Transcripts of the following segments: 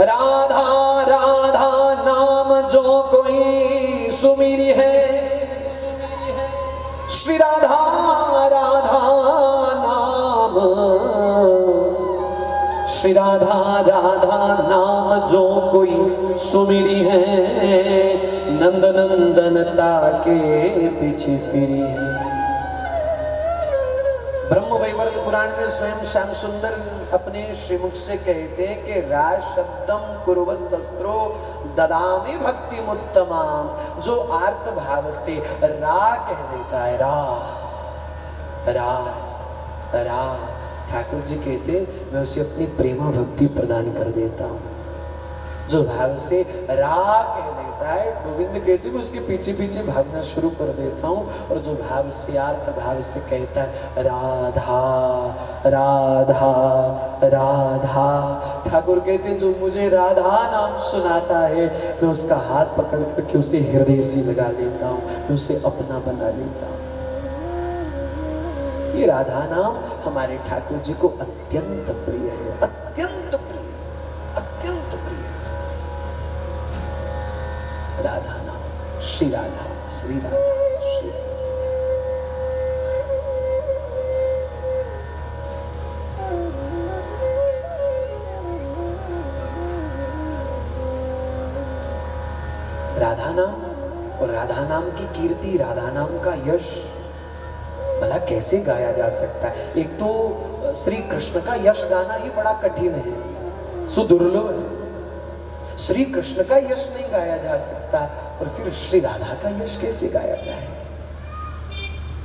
राधा राधा नाम जो कोई सुमिरी है, श्री राधा राधा नाम, श्री राधा राधा नाम जो कोई सुमिरी है, नंद नंदनता के पीछे फिरी है। ब्रह्म वैवर्त पुराण में स्वयं श्याम सुंदर अपने श्रीमुख से कहते हैं कि राज शब्दम कुर्वस्तस्त्रो ददामि भक्ति मुत्तमाम। जो आर्त भाव से रा कह देता है, रा रा रा, ठाकुर जी कहते मैं उसे अपनी प्रेमा भक्ति प्रदान कर देता हूँ। जो भाव से रा कह देता है, गोविंद कहते मैं उसके पीछे पीछे भागना शुरू कर देता हूँ। और जो भाव से आर्त भाव से कहता है राधा राधा राधा, ठाकुर कहते जो मुझे राधा नाम सुनाता है मैं उसका हाथ पकड़ करके उसे हृदय से लगा लेता हूँ, मैं उसे अपना बना लेता हूँ। ये राधा नाम हमारे ठाकुर जी को अत्यंत प्रिय है, अत्यंत प्रिय, अत्यंत प्रिय। राधा नाम, श्री राधा, श्री राधा, श्री राधा नाम और राधा नाम की कीर्ति, राधा नाम का यश भला कैसे गाया जा सकता है। एक तो श्री कृष्ण का यश गाना ही बड़ा कठिन है, सुदुर्लभ है। श्री कृष्ण का यश नहीं गाया जा सकता, और फिर श्री राधा का यश कैसे गाया जाए।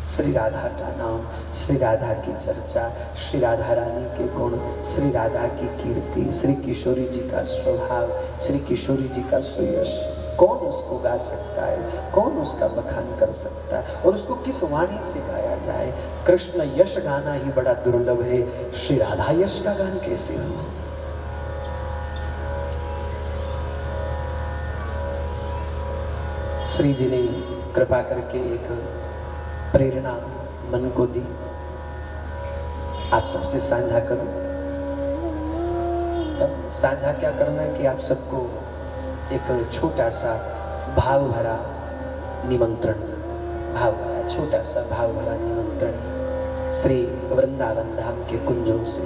श्री राधा का नाम, श्री राधा की चर्चा, श्री राधा रानी के गुण, श्री राधा की कीर्ति, श्री किशोरी जी का स्वभाव, श्री किशोरी जी का सुयश, कौन उसको गा सकता है, कौन उसका बखान कर सकता है, और उसको किस वाणी से गाया जाए। कृष्ण यश गाना ही बड़ा दुर्लभ है, श्री राधा यश का गान कैसे हो। श्री जी ने कृपा करके एक प्रेरणा मन को दी, आप सबसे साझा करो। साझा क्या करना है कि आप सबको एक छोटा सा भाव भरा निमंत्रण, भाव भरा छोटा सा भाव भरा निमंत्रण श्री वृंदावन धाम के कुंजों से।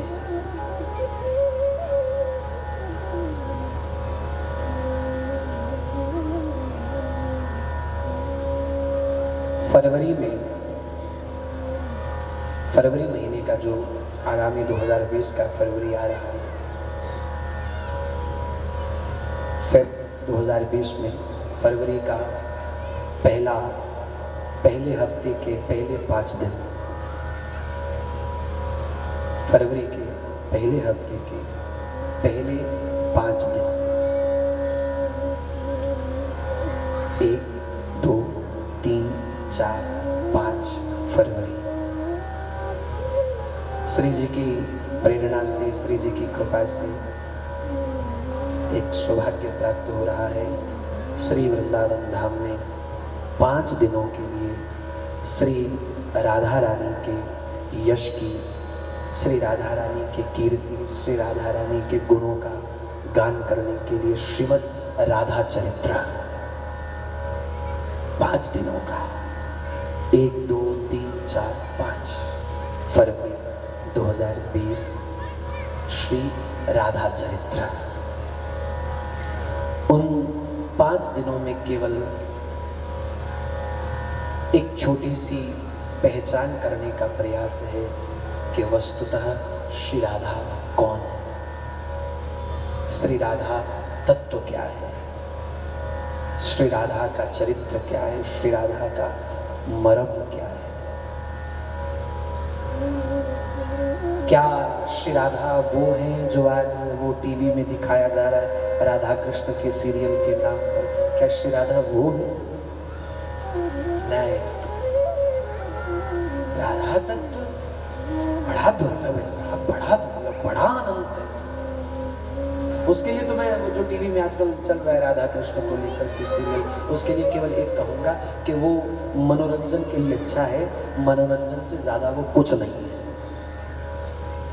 फरवरी महीने का जो आगामी 2020 का फरवरी आ रहा है, फिर 2020 में फरवरी का पहले हफ्ते के पहले 5 दिन, फरवरी के पहले हफ्ते के पहले 5 दिन, 1 2 3 4 5 फरवरी, श्री जी की प्रेरणा से, श्री जी की कृपा से एक सौभाग्य प्राप्त हो रहा है। श्री वृंदावन धाम में 5 दिनों के लिए श्री राधा रानी के यश की, श्री राधा रानी की कीर्ति, श्री राधा रानी के गुणों का गान करने के लिए श्रीमद् राधा चरित्र 5 दिनों का, 1 2 3 4 5 फरवरी 2020 श्री राधा चरित्र। उन 5 दिनों में केवल एक छोटी सी पहचान करने का प्रयास है कि वस्तुतः श्री राधा कौन है, श्री राधा तत्व क्या है, श्री राधा का चरित्र क्या है, श्री राधा का मर्म क्या है। क्या श्री राधा वो हैं जो आज वो टीवी में दिखाया जा रहा है राधा कृष्ण के सीरियल के नाम पर, क्या श्री राधा वो है? नहीं, राधा तत्व बड़ा दुर्लभ है साहब, बड़ा दुर्लभ, बड़ा अनंत है। उसके लिए तो मैं वो जो टीवी में आजकल चल रहा है राधा कृष्ण को लेकर के सीरियल, उसके लिए केवल एक कहूंगा कि वो मनोरंजन के लिए अच्छा है, मनोरंजन से ज्यादा वो कुछ नहीं है।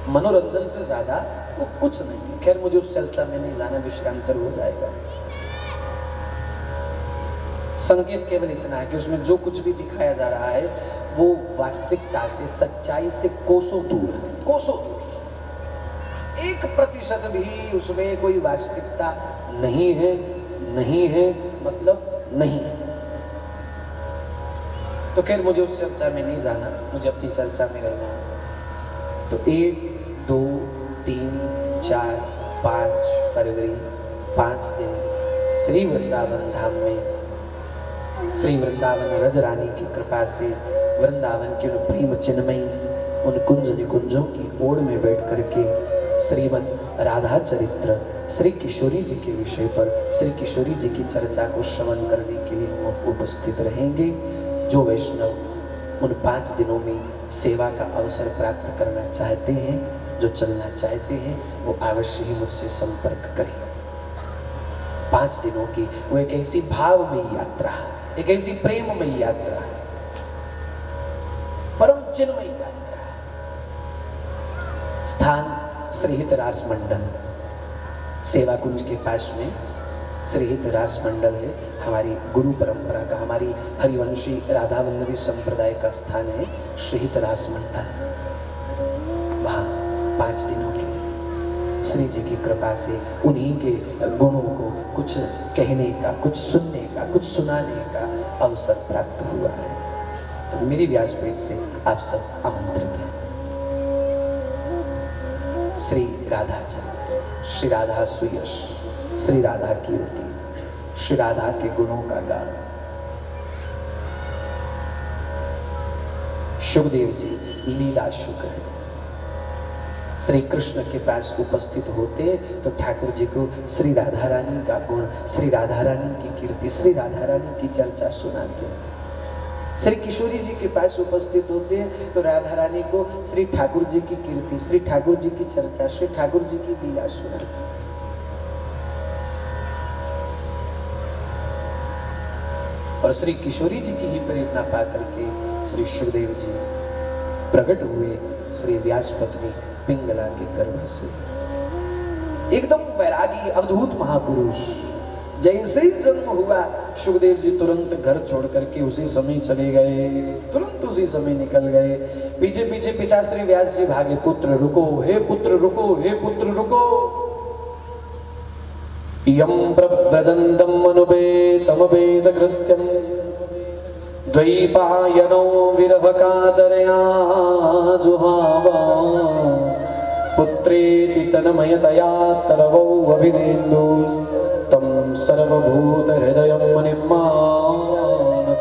मनोरंजन से ज्यादा वो कुछ नहीं। खैर मुझे उस चर्चा में नहीं जाना, विषयांतर हो जाएगा। संकेत केवल इतना है कि उसमें जो कुछ भी दिखाया जा रहा है वो वास्तविकता से, सच्चाई से कोसों दूर है, कोसों दूर। 1% भी उसमें कोई वास्तविकता नहीं है, नहीं है मतलब नहीं है। तो खैर मुझे उस चर्चा में नहीं जाना, मुझे अपनी चर्चा में रहना है। तो 1, 2, 3, 4, 5 फरवरी 5 दिन श्री वृंदावन धाम में श्री वृंदावन रजरानी की कृपा से वृंदावन की उन प्रेम चिन्मयी उन कुंज निकुंजों की ओर में बैठ करके श्रीमद् राधा चरित्र श्री किशोरी जी के विषय पर, श्री किशोरी जी की चर्चा को श्रवण करने के लिए हम उपस्थित रहेंगे। जो वैष्णव उन 5 दिनों में सेवा का अवसर प्राप्त करना चाहते हैं, जो चलना चाहते हैं, वो अवश्य ही मुझसे संपर्क करें। 5 दिनों की वो एक ऐसी भावमयी यात्रा, एक ऐसी प्रेममयी यात्रा, परम चिन्मयी यात्रा। स्थान श्रीहित रास मंडल, सेवा कुंज के पास में श्रीहित रास मंडल है। हमारी गुरु परंपरा का, हमारी हरिवंशी राधा वल्लभी संप्रदाय का स्थान है श्रीहित रास मंडल। वहाँ 5 दिनों की श्री जी की कृपा से उन्हीं के गुणों को कुछ कहने का, कुछ सुनने का, कुछ सुनाने का अवसर प्राप्त हुआ है। तो मेरी व्यासपीठ से आप सब आमंत्रित हैं। श्री राधा चरित्र, श्री राधा सुयश, श्री राधा कीर्ति, श्री राधा के गुणों का गान। सुखदेव जी लीला शुक्र है। श्री कृष्ण के पास उपस्थित होते तो ठाकुर जी को श्री राधा रानी का गुण, श्री राधा रानी की कीर्ति, श्री राधा रानी की चर्चा सुनाते। श्री किशोरी जी के पास उपस्थित होते तो राधा रानी को श्री ठाकुर जी की कीर्ति, श्री ठाकुर जी की चर्चा, श्री ठाकुर जी की लीला सुनाते। और श्री किशोरी जी की ही प्रेरणा पा करके श्री सुखदेव जी प्रकट हुए श्री व्यास पत्नी पिंगला के गर्भ से। एकदम वैरागी अवधूत महापुरुष। जैसे ही जन्म हुआ सुखदेव जी तुरंत घर छोड़ करके उसी समय चले गए, तुरंत उसी समय निकल गए। पीछे पीछे पिता श्री व्यास जी भागे, पुत्र रुको, हे पुत्र रुको, हे पुत्र रुको। यं प्रव्रजन्तम् अनुपेतमपेत कृत्यं द्वैपायनो विरह कातरया जुहावा पुत्रेति तन्मयतया तरवौ अभिनेन्दुस्तं सर्वभूत हृदयं मुनिं मानतोऽस्मि।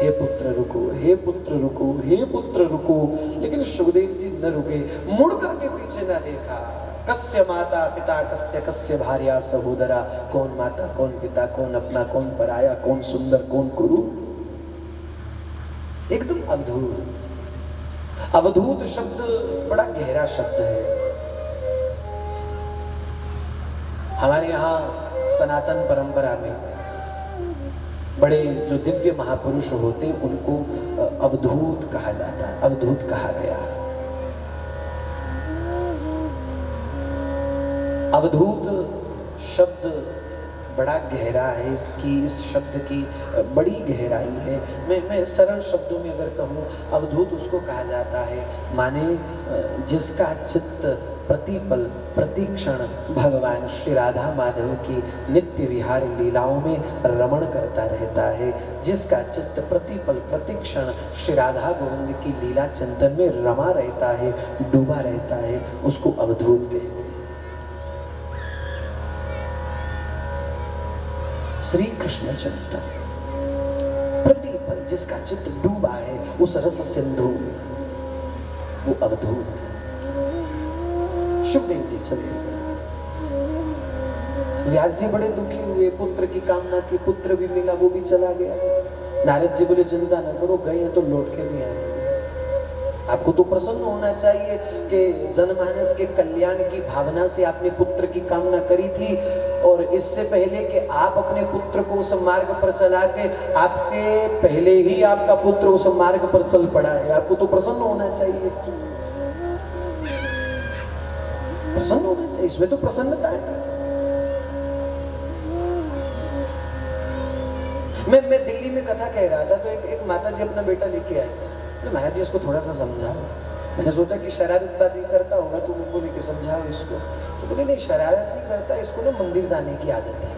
हे पुत्र रुको, हे पुत्र रुको, हे पुत्र रुको। लेकिन सुखदेव जी न रुके, मुड़ करके पीछे न देखा। कस्य माता पिता कस्य कस्य भार्या सहोदरा, कौन माता कौन पिता, कौन अपना कौन पराया, कौन सुंदर कौन कुरु। एकदम अवधूत। अवधूत शब्द बड़ा गहरा शब्द है। हमारे यहाँ सनातन परंपरा में बड़े जो दिव्य महापुरुष होते उनको अवधूत कहा जाता है, अवधूत कहा गया। अवधूत शब्द बड़ा गहरा है, इस शब्द की बड़ी गहराई है। मैं सरल शब्दों में अगर कहूँ, अवधूत उसको कहा जाता है माने जिसका चित्त प्रतिपल प्रतिक्षण भगवान श्री राधा माधव की नित्य विहार लीलाओं में रमण करता रहता है, जिसका चित्त प्रतिपल प्रतिक्षण श्री राधा गोविंद की लीला चिंतन में रमा रहता है, डूबा रहता है, उसको अवधूत कहते हैं। श्री कृष्ण चरित्र प्रतिपल जिसका चित्त डूबा है उस रस सिंधु, वो अवधूत। सुखदेव जी चले गए। व्यास जी बड़े दुखी हुए, पुत्र की कामना थी, पुत्र भी मिला, वो भी चला गया। नारद जी बोले चिंता न करो, गए तो लौट के भी आएंगे। आपको तो प्रसन्न होना चाहिए कि जनमानस के कल्याण की भावना से आपने पुत्र की कामना करी थी, और इससे पहले कि आप अपने पुत्र को उस मार्ग पर चलाते, आपसे पहले ही आपका पुत्र उस मार्ग पर चल पड़ा है। आपको तो प्रसन्न होना चाहिए। प्रसन्न होना चाहिए, इसमें तो प्रसन्नता है। मैं दिल्ली में कथा कह रहा था तो एक माता जी अपना बेटा लेके आए, तो महाराज जी इसको थोड़ा सा समझाओ। मैंने सोचा कि शरारतबाजी करता होगा तो मुझको लेके समझाओ इसको, तो बोले नहीं शरारत नहीं करता, इसको ना मंदिर जाने की आदत है।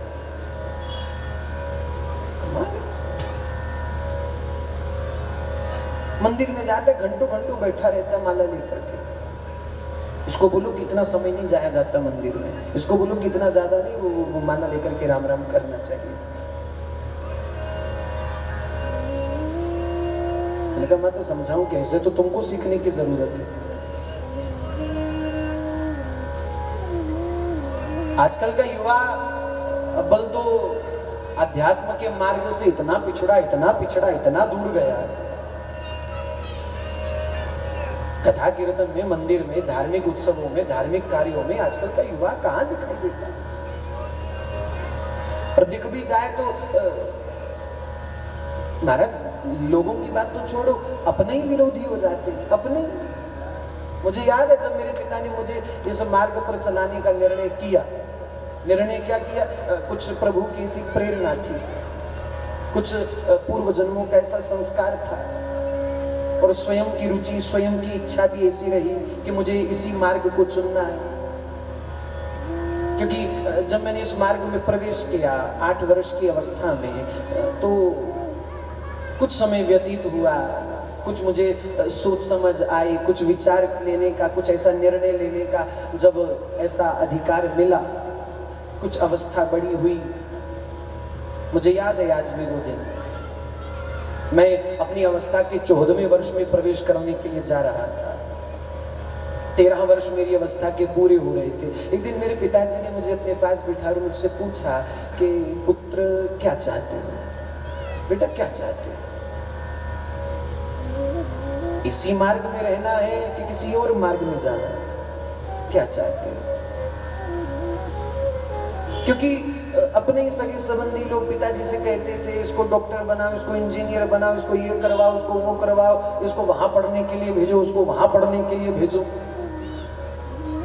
मंदिर में जाते घंटों घंटों बैठा रहता माला लेकर के। इसको बोलो कितना समय नहीं जाया जाता मंदिर में, इसको बोलो कितना ज्यादा नहीं वो माला लेकर के राम राम करना चाहिए। मैंने कहा मैं तो समझाऊं कैसे, तो तुमको सीखने की जरूरत है। आजकल का युवा बल तो अध्यात्म के मार्ग से इतना पिछड़ा इतना दूर गया है। कथा कीर्तन में, मंदिर में, धार्मिक उत्सवों में, धार्मिक कार्यों में आजकल का युवा कहां दिखाई देता है। और दिख भी जाए तो महाराज लोगों की बात तो छोड़ो, अपने ही विरोधी हो जाते हैं, अपने। मुझे याद है जब मेरे पिता ने मुझे इस मार्ग पर चलाने का निर्णय क्या किया, कुछ प्रभु की ऐसी प्रेरणा थी, कुछ पूर्व जन्मों का ऐसा संस्कार था, और स्वयं की रुचि, स्वयं की इच्छा भी ऐसी रही कि मुझे इसी मार्ग को चुनना है। क्योंकि जब मैंने इस मार्ग में प्रवेश किया 8 वर्ष की अवस्था में, तो कुछ समय व्यतीत हुआ, कुछ मुझे सोच समझ आई, कुछ विचार लेने का, कुछ ऐसा निर्णय लेने का जब ऐसा अधिकार मिला, कुछ अवस्था बड़ी हुई। मुझे याद है आज भी वो दिन, मैं अपनी अवस्था के 14वें वर्ष में प्रवेश करने के लिए जा रहा था। 13 वर्ष मेरी अवस्था के पूरे हो रहे थे। एक दिन मेरे पिताजी ने मुझे अपने पास बिठा कर मुझसे पूछा कि पुत्र क्या चाहते हैं, बेटा क्या चाहते हैं, इसी मार्ग में रहना है कि किसी और मार्ग में जाना है, क्या चाहते हैं। क्योंकि अपने ही सगे संबंधी लोग पिताजी से कहते थे इसको डॉक्टर बनाओ, इसको इंजीनियर बनाओ, इसको ये करवाओ, उसको वो करवाओ, इसको वहां पढ़ने के लिए भेजो, उसको वहां पढ़ने के लिए भेजो,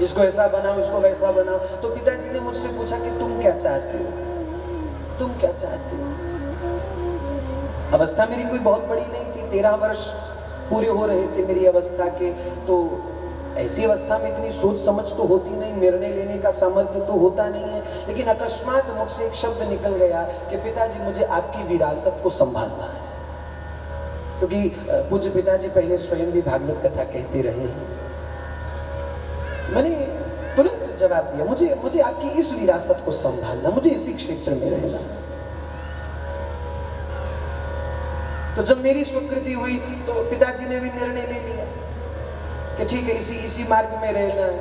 इसको ऐसा बनाओ, इसको वैसा बनाओ। तो पिताजी ने मुझसे पूछा कि तुम क्या चाहते हो, तुम क्या चाहते हो। अवस्था मेरी कोई बहुत बड़ी नहीं थी, 13 वर्ष पूरे हो रहे थे मेरी अवस्था के। तो ऐसी अवस्था में इतनी सोच समझ तो होती नहीं, निर्णय लेने का सामर्थ्य तो होता नहीं है। लेकिन अकस्मात मुझसे एक शब्द निकल गया कि पिताजी मुझे आपकी विरासत को संभालना है। क्योंकि पूज्य पिताजी पहले स्वयं भी भागवत कथा कहते रहे हैं। मैंने तुरंत जवाब दिया, मुझे आपकी इस विरासत को संभालना, मुझे इसी क्षेत्र में रहना। तो जब मेरी स्वीकृति हुई तो पिताजी ने भी निर्णय ले लिया कि ठीक है इसी मार्ग में रहना है,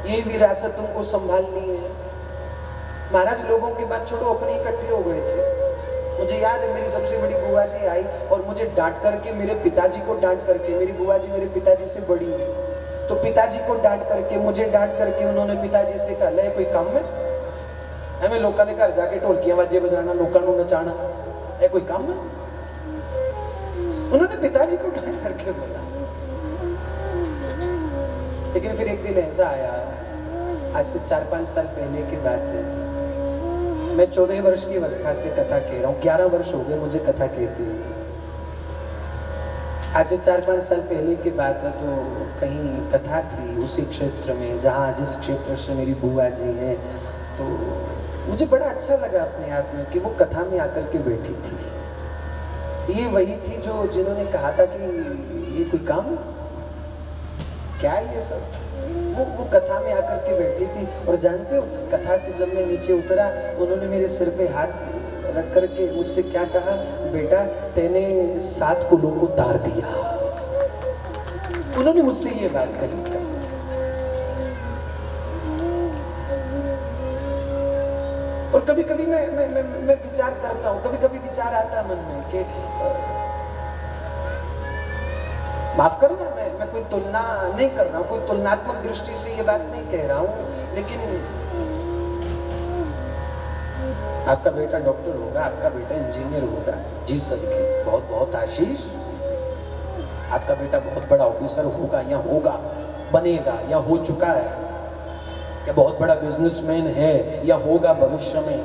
ये विरासत तुमको संभालनी है। महाराज लोगों की बात छोड़ो, अपने इकट्ठे हो गए थे। मुझे याद है मेरी सबसे बड़ी बुआ जी आई और मुझे डांट करके, मेरे पिताजी को डांट करके, मेरी बुआ जी मेरे पिताजी से बड़ी हुई, तो पिताजी को डांट करके, मुझे डांट करके उन्होंने पिताजी से कहा ले कोई काम में हमें लोगों के घर जाके ढोलकियां बाजे बजाना, लोगों को नचाना है कोई काम में। उन्होंने पिताजी को डांट करके बोला। लेकिन फिर एक दिन ऐसा आया, आज से 4-5 साल पहले की बात है, मैं 14 वर्ष की अवस्था से कथा कह रहा हूँ, 11 वर्ष हो गए मुझे कथा कहते हुए। आज से 4-5 साल पहले की बात है, तो कहीं कथा थी उसी क्षेत्र में जहाँ जिस क्षेत्र से मेरी बुआ जी हैं। तो मुझे बड़ा अच्छा लगा अपने आप में कि वो कथा में आकर के बैठी थी। ये वही थी जो जिन्होंने कहा था कि ये कोई काम क्या है ये सब। वो कथा में आकर के बैठी थी। और जानते हो कथा से जब मैं नीचे उतरा, उन्होंने मेरे सिर पे हाथ रख करके मुझसे क्या कहा, बेटा तेने 7 कुलों को तार दिया। उन्होंने मुझसे ये बात कही। और कभी कभी मैं विचार करता हूँ, कभी कभी विचार आता है मन में कि माफ करना, मैं कोई तुलना नहीं कर रहा हूँ, कोई तुलनात्मक दृष्टि से ये बात नहीं कह रहा हूँ, लेकिन आपका बेटा डॉक्टर होगा, आपका बेटा इंजीनियर होगा, जी सदके बहुत बहुत आशीष। आपका बेटा बहुत बड़ा ऑफिसर होगा या होगा, बनेगा या हो चुका है। या बहुत बड़ा बिजनेसमैन है या होगा भविष्य में,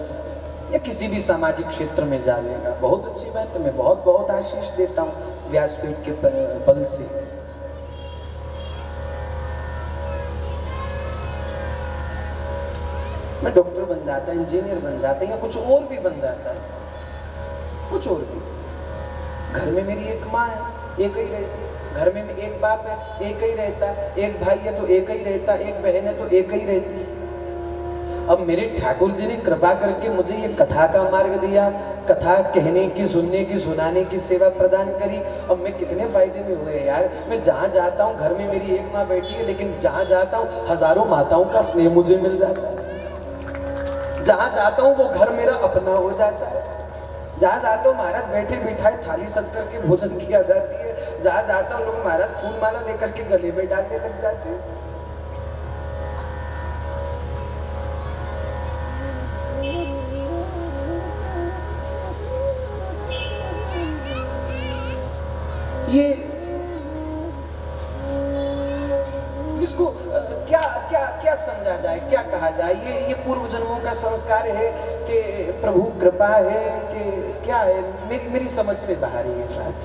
या किसी भी सामाजिक क्षेत्र में जा लेगा, बहुत अच्छी बात है। मैं बहुत बहुत आशीष देता हूँ व्यासपीठ के बल से। मैं डॉक्टर बन जाता, इंजीनियर बन जाता या कुछ और भी बन जाता, कुछ और भी। घर में मेरी एक माँ है, एक ही रहती, घर में एक बाप है, एक ही रहता, एक भाई है तो एक ही रहता, एक बहन है तो एक ही रहती। अब मेरे ठाकुर जी ने कृपा करके मुझे ये कथा का मार्ग दिया, कथा कहने की, सुनने की, सुनाने की सेवा प्रदान करी। अब मैं कितने फायदे में हुए यार। मैं जहाँ जाता हूँ, घर में मेरी एक माँ बैठी है, लेकिन जहाँ जाता हूँ हजारों माताओं का स्नेह मुझे मिल जाता है। जहाँ जाता हूँ वो घर मेरा अपना हो जाता है। जहाँ जाता हूँ महाराज बैठे बिठाए थाली सज करके भोजन किया जाती है। जहाँ जाता हूँ लोग महाराज फूल माला लेकर के गले में डालने लग जाते हैं। ये इसको क्या क्या क्या समझा जाए, क्या कहा जाए? ये पूर्व जन्मों का संस्कार है कि प्रभु कृपा है कि क्या है? मेरी समझ से बाहर है ये बात।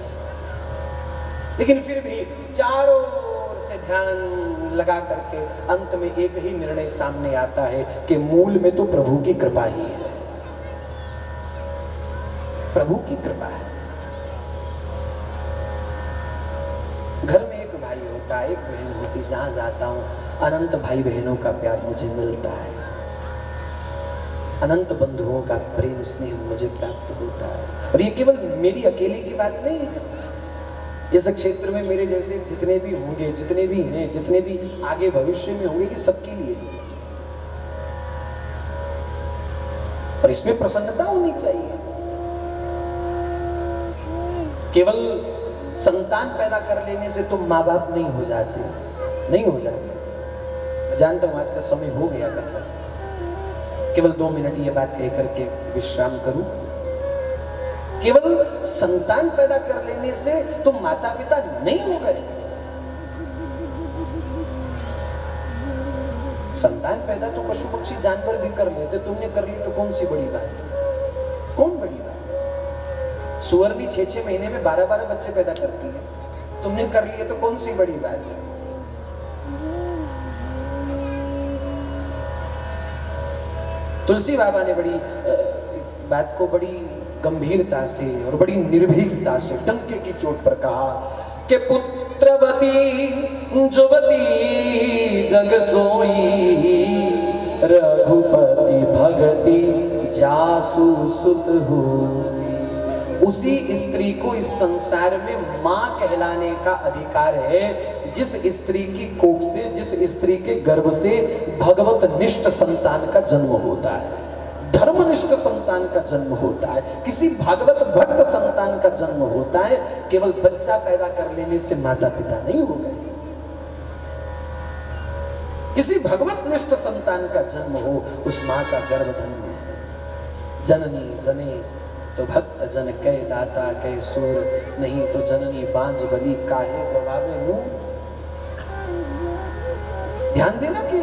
लेकिन फिर भी चारों ओर से ध्यान लगा करके अंत में एक ही निर्णय सामने आता है कि मूल में तो प्रभु की कृपा ही है, प्रभु की कृपा है। घर में एक भाई होता, एक बहन होती, जहां जाता हूं अनंत भाई बहनों का प्यार मुझे मिलता है, अनंत बंधुओं का प्रेम स्नेह मुझे प्राप्त होता है। और ये केवल मेरी अकेले की बात नहीं है, इस क्षेत्र में मेरे जैसे जितने भी होंगे, जितने भी हैं, जितने भी आगे भविष्य में होंगे, ये सबके लिए। और इसमें प्रसन्नता होनी चाहिए। केवल संतान पैदा कर लेने से तुम माँ बाप नहीं हो जाते, नहीं हो जाते। मैं जानता हूं आज का समय हो गया कथा, केवल 2 मिनट ये बात कह करके विश्राम करूं। केवल संतान पैदा कर लेने से तुम माता पिता नहीं हो गए। संतान पैदा तो पशु पक्षी जानवर भी कर लेते, तुमने कर ली तो कौन सी बड़ी बात? कौन बड़ी बात? सुअर भी 6-6 महीने में 12-12 बच्चे पैदा करती है, तुमने कर लिए तो कौन सी बड़ी बात है? तुलसी बाबा ने बड़ी बात को बड़ी गंभीरता से और बड़ी निर्भीकता से डंके की चोट पर कहा कि पुत्रवती जुवती जग सोई, रघुपति भगति जासु सुत हो। उसी स्त्री को इस संसार में मां कहलाने का अधिकार है जिस स्त्री की कोख से, जिस स्त्री के गर्भ से भगवत निष्ठ संतान का जन्म होता है, धर्मनिष्ठ संतान का जन्म होता है, किसी भागवत भक्त संतान का जन्म होता है। केवल बच्चा पैदा कर लेने से माता पिता नहीं हो गए। किसी भगवत निष्ठ संतान का जन्म हो, उस मां का गर्भ धन्य है। जननी जने तो भक्त जन कह दाता कह सूर, नहीं तो जननी बांझ बली काहे गवावे मुंह। ध्यान देना कि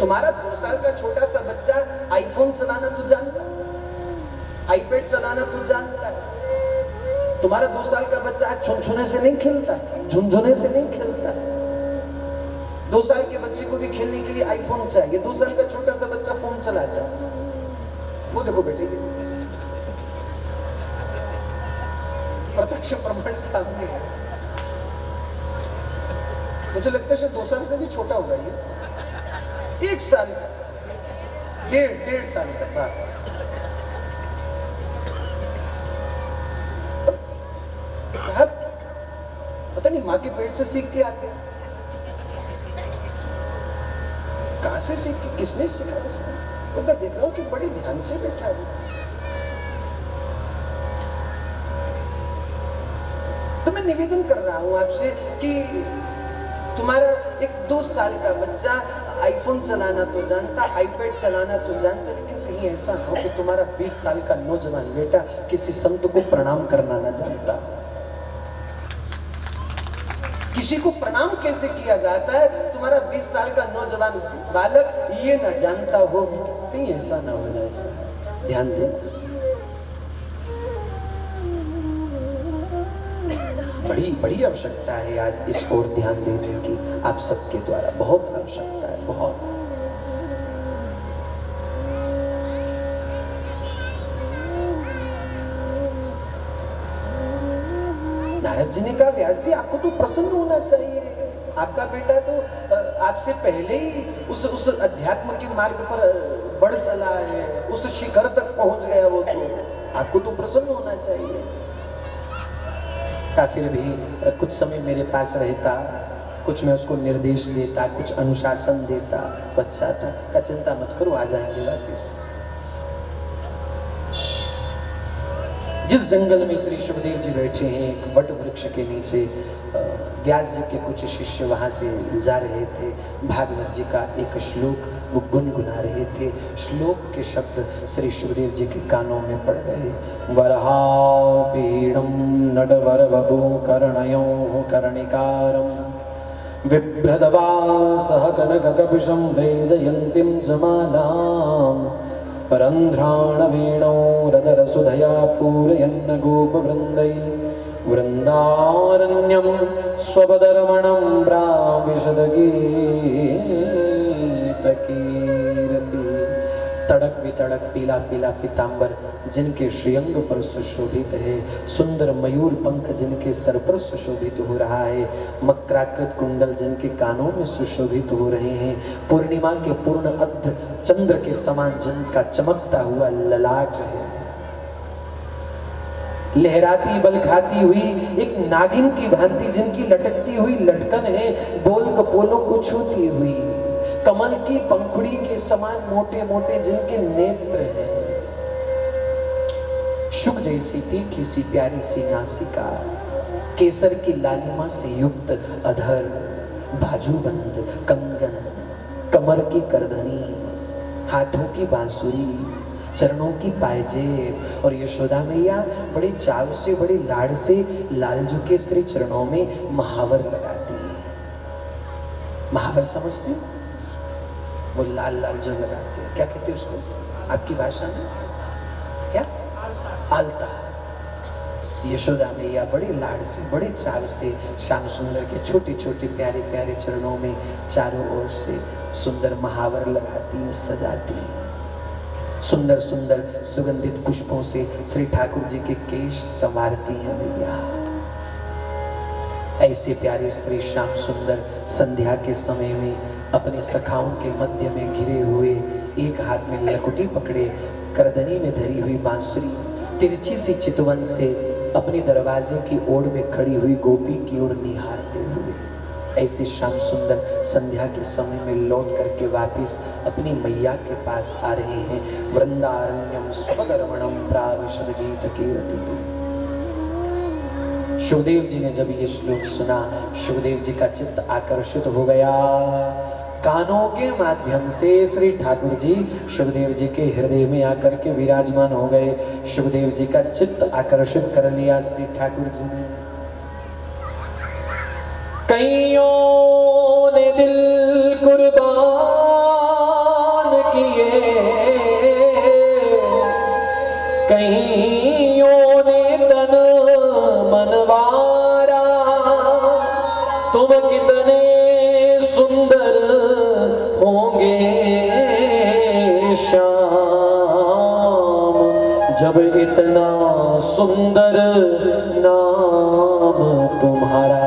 तुम्हारा 2 साल का छोटा सा बच्चा आईफोन चलाना तो जानता है, आईपैड चलाना तो जानता है। तुम्हारा 2 साल का बच्चा छुनछुने से नहीं खेलता, झुनझुने से नहीं खेलता। 2 साल के बच्चे को भी खेलने के लिए आईफोन चाहिए। 2 साल का छोटा सा बच्चा फोन चलाता है। वो देखो बेटे, प्रत्यक्ष प्रमाण सामने है। मुझे लगता है 2 साल से भी छोटा होगा ये, 1 साल का, डेढ़ साल का बात। साहब पता नहीं माँ के पेट से सीख के आते हैं, कहां से सीख के, किसने सीखा? तो मैं देख रहा हूँ कि बड़े ध्यान से बैठा है। तो मैं निवेदन कर रहा हूं आपसे कि तुम्हारा एक 2 साल का बच्चा आईफोन चलाना तो जानता, आईपैड चलाना तो जानता, लेकिन कहीं ऐसा ना हो कि तुम्हारा 20 साल का नौजवान बेटा किसी संत को प्रणाम करना ना जानता, किसी को प्रणाम कैसे किया जाता है, तुम्हारा 20 साल का नौजवान बालक ये न जानता हो, कहीं ऐसा ना हो जाए। ऐसा ध्यान देना, बड़ी बड़ी आवश्यकता है आज इस ओर ध्यान देने की, आप सबके द्वारा बहुत आवश्यकता है, बहुत। नारद जी ने कहा, व्यास जी आपको तो प्रसन्न होना चाहिए, आपका बेटा तो आपसे पहले ही उस अध्यात्म के मार्ग पर बढ़ चला है, उस शिखर तक पहुंच गया, वो तो आपको तो प्रसन्न होना चाहिए। का फिर भी कुछ समय मेरे पास रहता, कुछ मैं उसको निर्देश देता, कुछ अनुशासन देता तो अच्छा था। का चिंता मत करो, आ जाएंगे वापिस। जिस जंगल में श्री सुखदेव जी बैठे हैं, एक वट वृक्ष के नीचे, व्यास जी के कुछ शिष्य वहां से जा रहे थे। भागवत जी का एक श्लोक वो गुनगुना रहे थे। श्लोक के शब्द श्री सुखदेव जी के कानों में पड़ गए। वरहापीडं नटवर वपु कर्णयोः कर्णिकारं बिभ्रदवासः कनककपिशं वैजयन्तीं च मालाम् रन्ध्राणवेणो रदरसुधया पूरयन्न गोपवृन्दै वृन्दारण्यं स्वपदरमणं प्राविशदगीतकीरति। तड़क वितड़क पीला पीला पीतांबर जिनके श्रीअंग पर सुशोभित है, सुंदर मयूर पंख जिनके सर पर सुशोभित हो रहा है, मकराकृत कुंडल जिनके कानों में सुशोभित हो रहे हैं, पूर्णिमा के पूर्ण अर्ध चंद्र के समान जिनका चमकता हुआ ललाट है, लहराती बल खाती हुई एक नागिन की भांति जिनकी लटकती हुई लटकन है, बोल कपोलों को छूती हुई, कमल की पंखुड़ी के समान मोटे मोटे जिनके नेत्र हैं, शुक जैसी तीखी सी प्यारी सी नासिका, केसर की लालिमा से युक्त अधर, बाजूबंद कंगन, कमर की करधनी, हाथों की बांसुरी, चरणों की पायजेब, और यशोदा मैया बड़े चाव से बड़े लाड़ से लालजू के श्री चरणों में महावर लगाती है। महावर समझते हो? वो लाल लाल जो लगाते हैं, क्या कहते हैं उसको आपकी भाषा में? क्या? आलता। यशोदा मैया बड़े लाड़ से बड़े चाव से श्याम सुंदर के छोटे छोटे प्यारे प्यारे चरणों में चारों ओर से सुंदर महावर लगाती है, सजाती है। सुंदर सुंदर सुगंधित पुष्पों से श्री ठाकुर जी के केश संवारती हैं मैया। ऐसे प्यारे श्री श्याम सुंदर संध्या के समय में अपने सखाओं के मध्य में घिरे हुए, एक हाथ में लकुटी पकड़े, करदनी में धरी हुई बांसुरी, तिरछी सी चितवन से अपने दरवाजे की ओर में खड़ी हुई गोपी की ओर निहारते हुए, ऐसे श्याम सुंदर संध्या के समय में लौट करके वापिस अपनी मैया के पास आ रहे हैं। वृंदारण्यम स्वपदरमणं प्राविशदगीतकीरति। सुखदेव जी ने जब ये श्लोक सुना, सुखदेव जी का चित्त आकर्षित हो गया। कानों के माध्यम से श्री ठाकुर जी सुखदेव जी के हृदय में आकर के विराजमान हो गए। सुखदेव जी का चित्त आकर्षित कर लिया श्री ठाकुर जी ने। कईयों ने दिल कुर्बान किए, कईयों ने तन मनवारा, तुम कितने सुंदर होंगे श्याम, जब इतना सुंदर नाम तुम्हारा।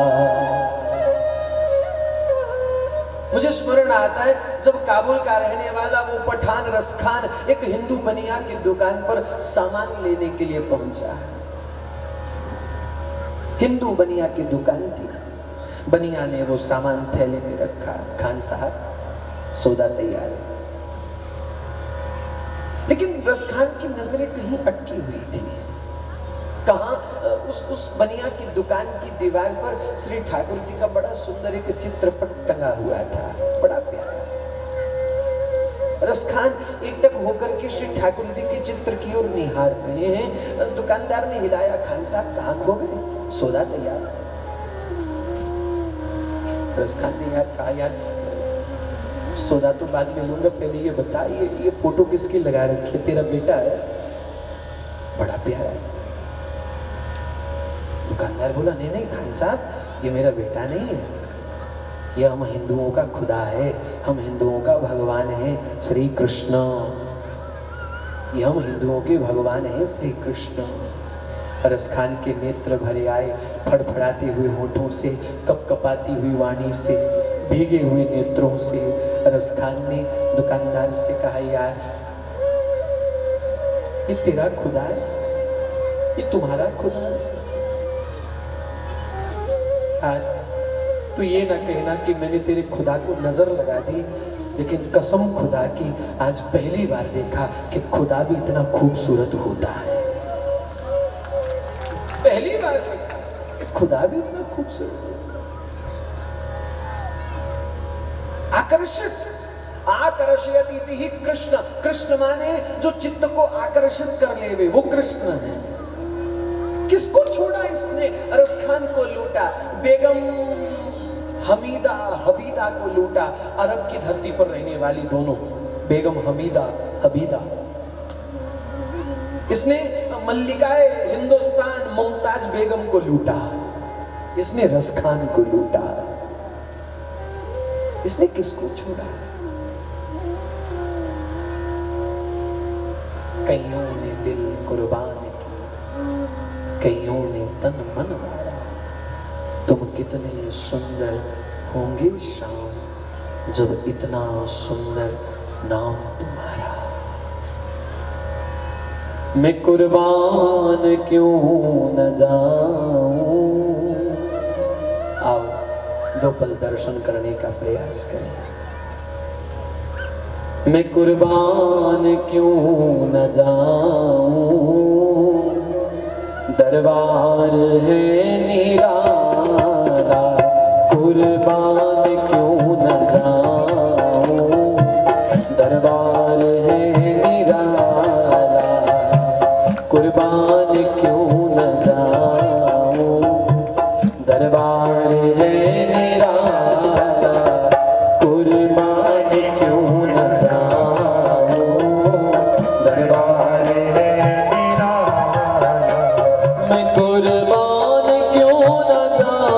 मुझे स्मरण आता है जब काबुल का रहने वाला वो पठान रसखान एक हिंदू बनिया की दुकान पर सामान लेने के लिए पहुंचा। हिंदू बनिया की दुकान थी, बनिया ने वो सामान थैले में रखा। खान साहब सौदा तैयार है, लेकिन रसखान की नजरें कहीं अटकी हुई थी। कहाँ? उस बनिया की दुकान की दीवार पर श्री ठाकुर जी का बड़ा सुंदर एक चित्रपट टंगा हुआ था, बड़ा प्यारा। रसखान एकटक होकर के श्री ठाकुर जी के चित्र की ओर निहार रहे हैं। दुकानदार ने हिलाया, खान साहब कहाँ खो गए? सौदा तैयार है। रसखान ने यार कहा, यार सोना तो बाद में लूंगा, पहले ये बता ये फोटो किसकी लगा रखी है? तेरा बेटा है, बड़ा प्यारा है। दुकानदार बोला नहीं नहीं खान साहब, ये मेरा बेटा नहीं है, ये हम हिंदुओं का खुदा है, हम हिंदुओं का भगवान है श्री कृष्ण, ये हम हिंदुओं के भगवान हैं श्री कृष्ण। रसखान के नेत्र भरे आए, फड़फड़ाते हुए होठों से, कपकपाती हुई वाणी से, भीगे हुए नेत्रों से रसखान ने दुकानदार से कहा, यार ये तेरा खुदा है, ये तुम्हारा खुदा है? आज तो ये ना कहना कि मैंने तेरे खुदा को नजर लगा दी, लेकिन कसम खुदा की आज पहली बार देखा कि खुदा भी इतना खूबसूरत होता है। पहली बार देखा कि खुदा भी इतना खूबसूरत, आकर्षित, आकर्षयति ही कृष्ण। कृष्ण माने जो चित्त को आकर्षित कर ले, वो कृष्ण है। किसको छोड़ा इसने? रसखान को लूटा, बेगम हमीदा हबीदा को लूटा। अरब की धरती पर रहने वाली दोनों, बेगम हमीदा हबीदा। इसने मल्लिकाए हिंदुस्तान मुमताज बेगम को लूटा, इसने रसखान को लूटा। इसने किसको छोड़ा? कईयों ने दिल कुर्बान की, कईयों ने तन मन मारा। तुम कितने सुंदर होंगे शाम, जब इतना सुंदर नाम तुम्हारा। मैं कुर्बान क्यों न जाऊं। आओ दो पल दर्शन करने का प्रयास करें। मैं कुर्बान क्यों न जाऊं, दरबार है निराला। कुर्बान क्यों न जाऊं, दरबार है निराला। कुर्बान क्यों न जाऊं, दरबार है निराला। कुर्बान क्यों न जाऊं, दरबार है निराला। मैं कुर्बान क्यों न जाऊं, दरबार है निराला। मैं कुर्बान क्यों न जाऊं,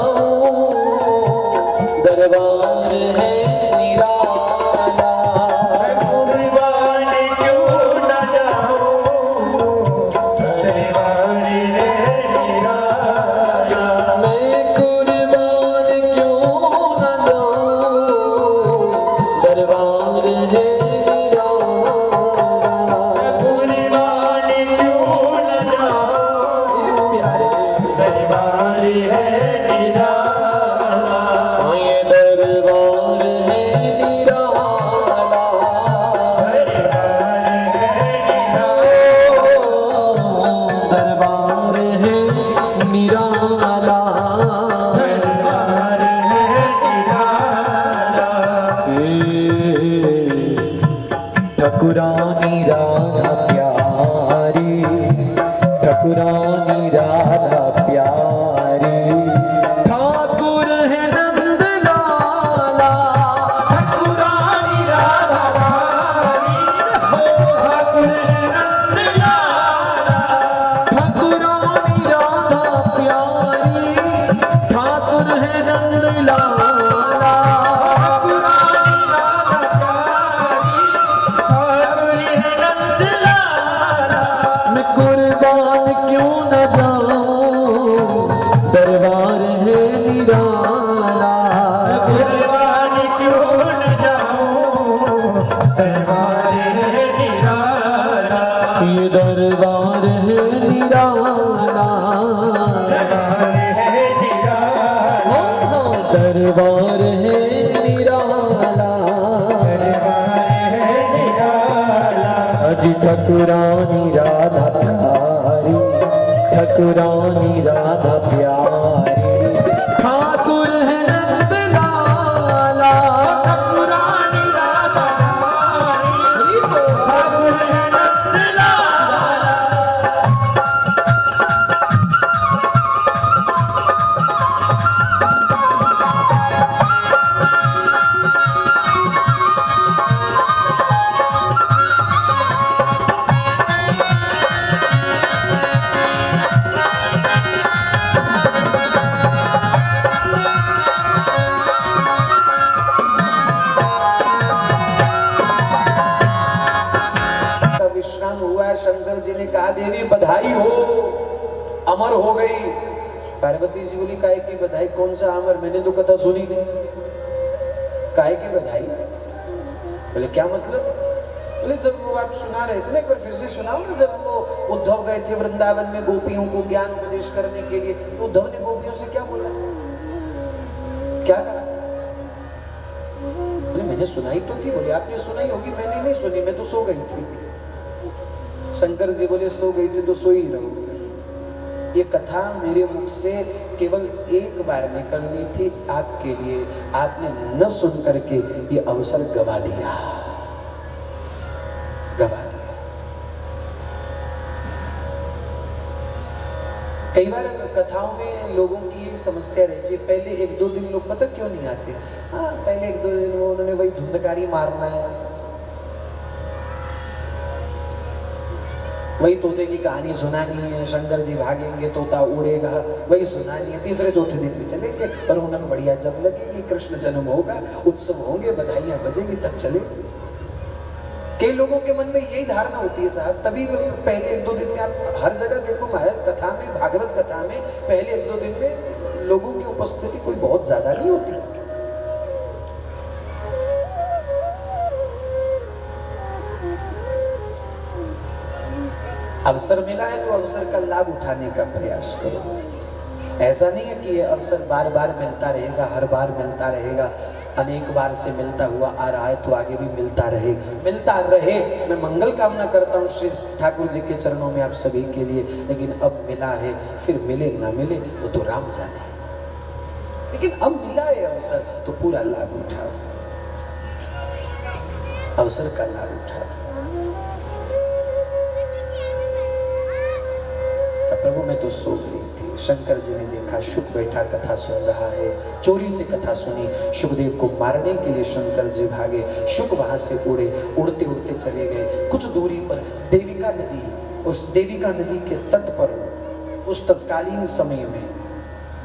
दरबार है निराला। मैं कुर्बान क्यों न जाऊं, दरबार है निराला। कुर्बान क्यों न जाऊं, दरबार है निराला। ये दरबार है निराला, दरबार है निराला। ठकुरानी राधा प्यारी, ठकुरानी राधा प्यारी। ठाकुर है नंद लाला, ठकुरानी राधा प्यारी। ठाकुर है नंद लाला, ठकुरानी राधा प्यारी। ठाकुर है नंद लाला, मैं कुर्बान क्यों न जाऊं, दरबार है निराला। कुर्बान क्यों न जाऊं, दरबार है निराला। ये दरबार है निराला, दरबार है निराला। दरबार है निराला, दरबार है निराला। अजी ठकुरानी राधा प्यारी, ठकुरानी राधा प्यारी। ठाकुर है नंद लाला, ठकुरानी राधा प्यारी। ठाकुर है नंद लाला। हो, अमर हो गई। पार्वती जी बोली काहे की बधाई, कौन सा अमर, मैंने तो कथा सुनी नहीं, काहे की बधाई? बोले क्या मतलब? बोले जब वो आप सुना रहे थे ना, एक बार फिर से सुनाओ ना। जब वो उद्धव गए थे वृंदावन में गोपियों को ज्ञान उपदेश करने के लिए, उद्धव ने गोपियों से क्या बोला, क्या कहा? बोले मैंने सुनाई तो थी। बोले आपने सुनाई होगी, मैंने नहीं सुनी, मैं तो सो गई थी। शंकर जी बोले सो गई थी तो सो ही रहो। ये कथा मेरे मुख से केवल एक बार निकलनी थी आपके लिए, आपने न सुन करके ये अवसर गवा दिया, गवा दिया। कई बार कथाओं में लोगों की ये समस्या रहती है, पहले 1-2 दिन लोग पता क्यों नहीं आते। हाँ, पहले 1-2 दिन वो उन्होंने वही धुंधकारी मारना है, वही तोते की कहानी सुनानी है, शंकर जी भागेंगे, तोता उड़ेगा, वही सुनानी है। तीसरे चौथे दिन भी चलेंगे, रौनक बढ़िया जब लगेगी, कृष्ण जन्म होगा, उत्सव होंगे, बधाइयां बजेगी, तब चले। कई लोगों के मन में यही धारणा होती है साहब, तभी पहले 1-2 दिन में आप हर जगह देखो, महाराज कथा में, भागवत कथा में पहले 1-2 दिन में लोगों की उपस्थिति कोई बहुत ज्यादा नहीं होती। अवसर मिला है तो अवसर का लाभ उठाने का प्रयास करो। ऐसा नहीं है कि ये अवसर बार बार मिलता रहेगा, हर बार मिलता रहेगा, अनेक बार से मिलता हुआ आ रहा है तो आगे भी मिलता रहे, मिलता रहे। मैं मंगल कामना करता हूँ श्री ठाकुर जी के चरणों में आप सभी के लिए। लेकिन अब मिला है, फिर मिले ना मिले वो तो राम जाने, लेकिन अब मिला है अवसर तो पूरा लाभ उठाओ, अवसर का लाभ उठाओ। प्रभु मैं तो सो गई थी। शंकर जी ने देखा शुक बैठा कथा सुन रहा है, चोरी से कथा सुनी। शुकदेव को मारने के लिए शंकर जी भागे, शुक वहां से उड़े, उड़ते उड़ते चले गए। कुछ दूरी पर देविका नदी, उस देविका नदी के तट पर उस तत्कालीन समय में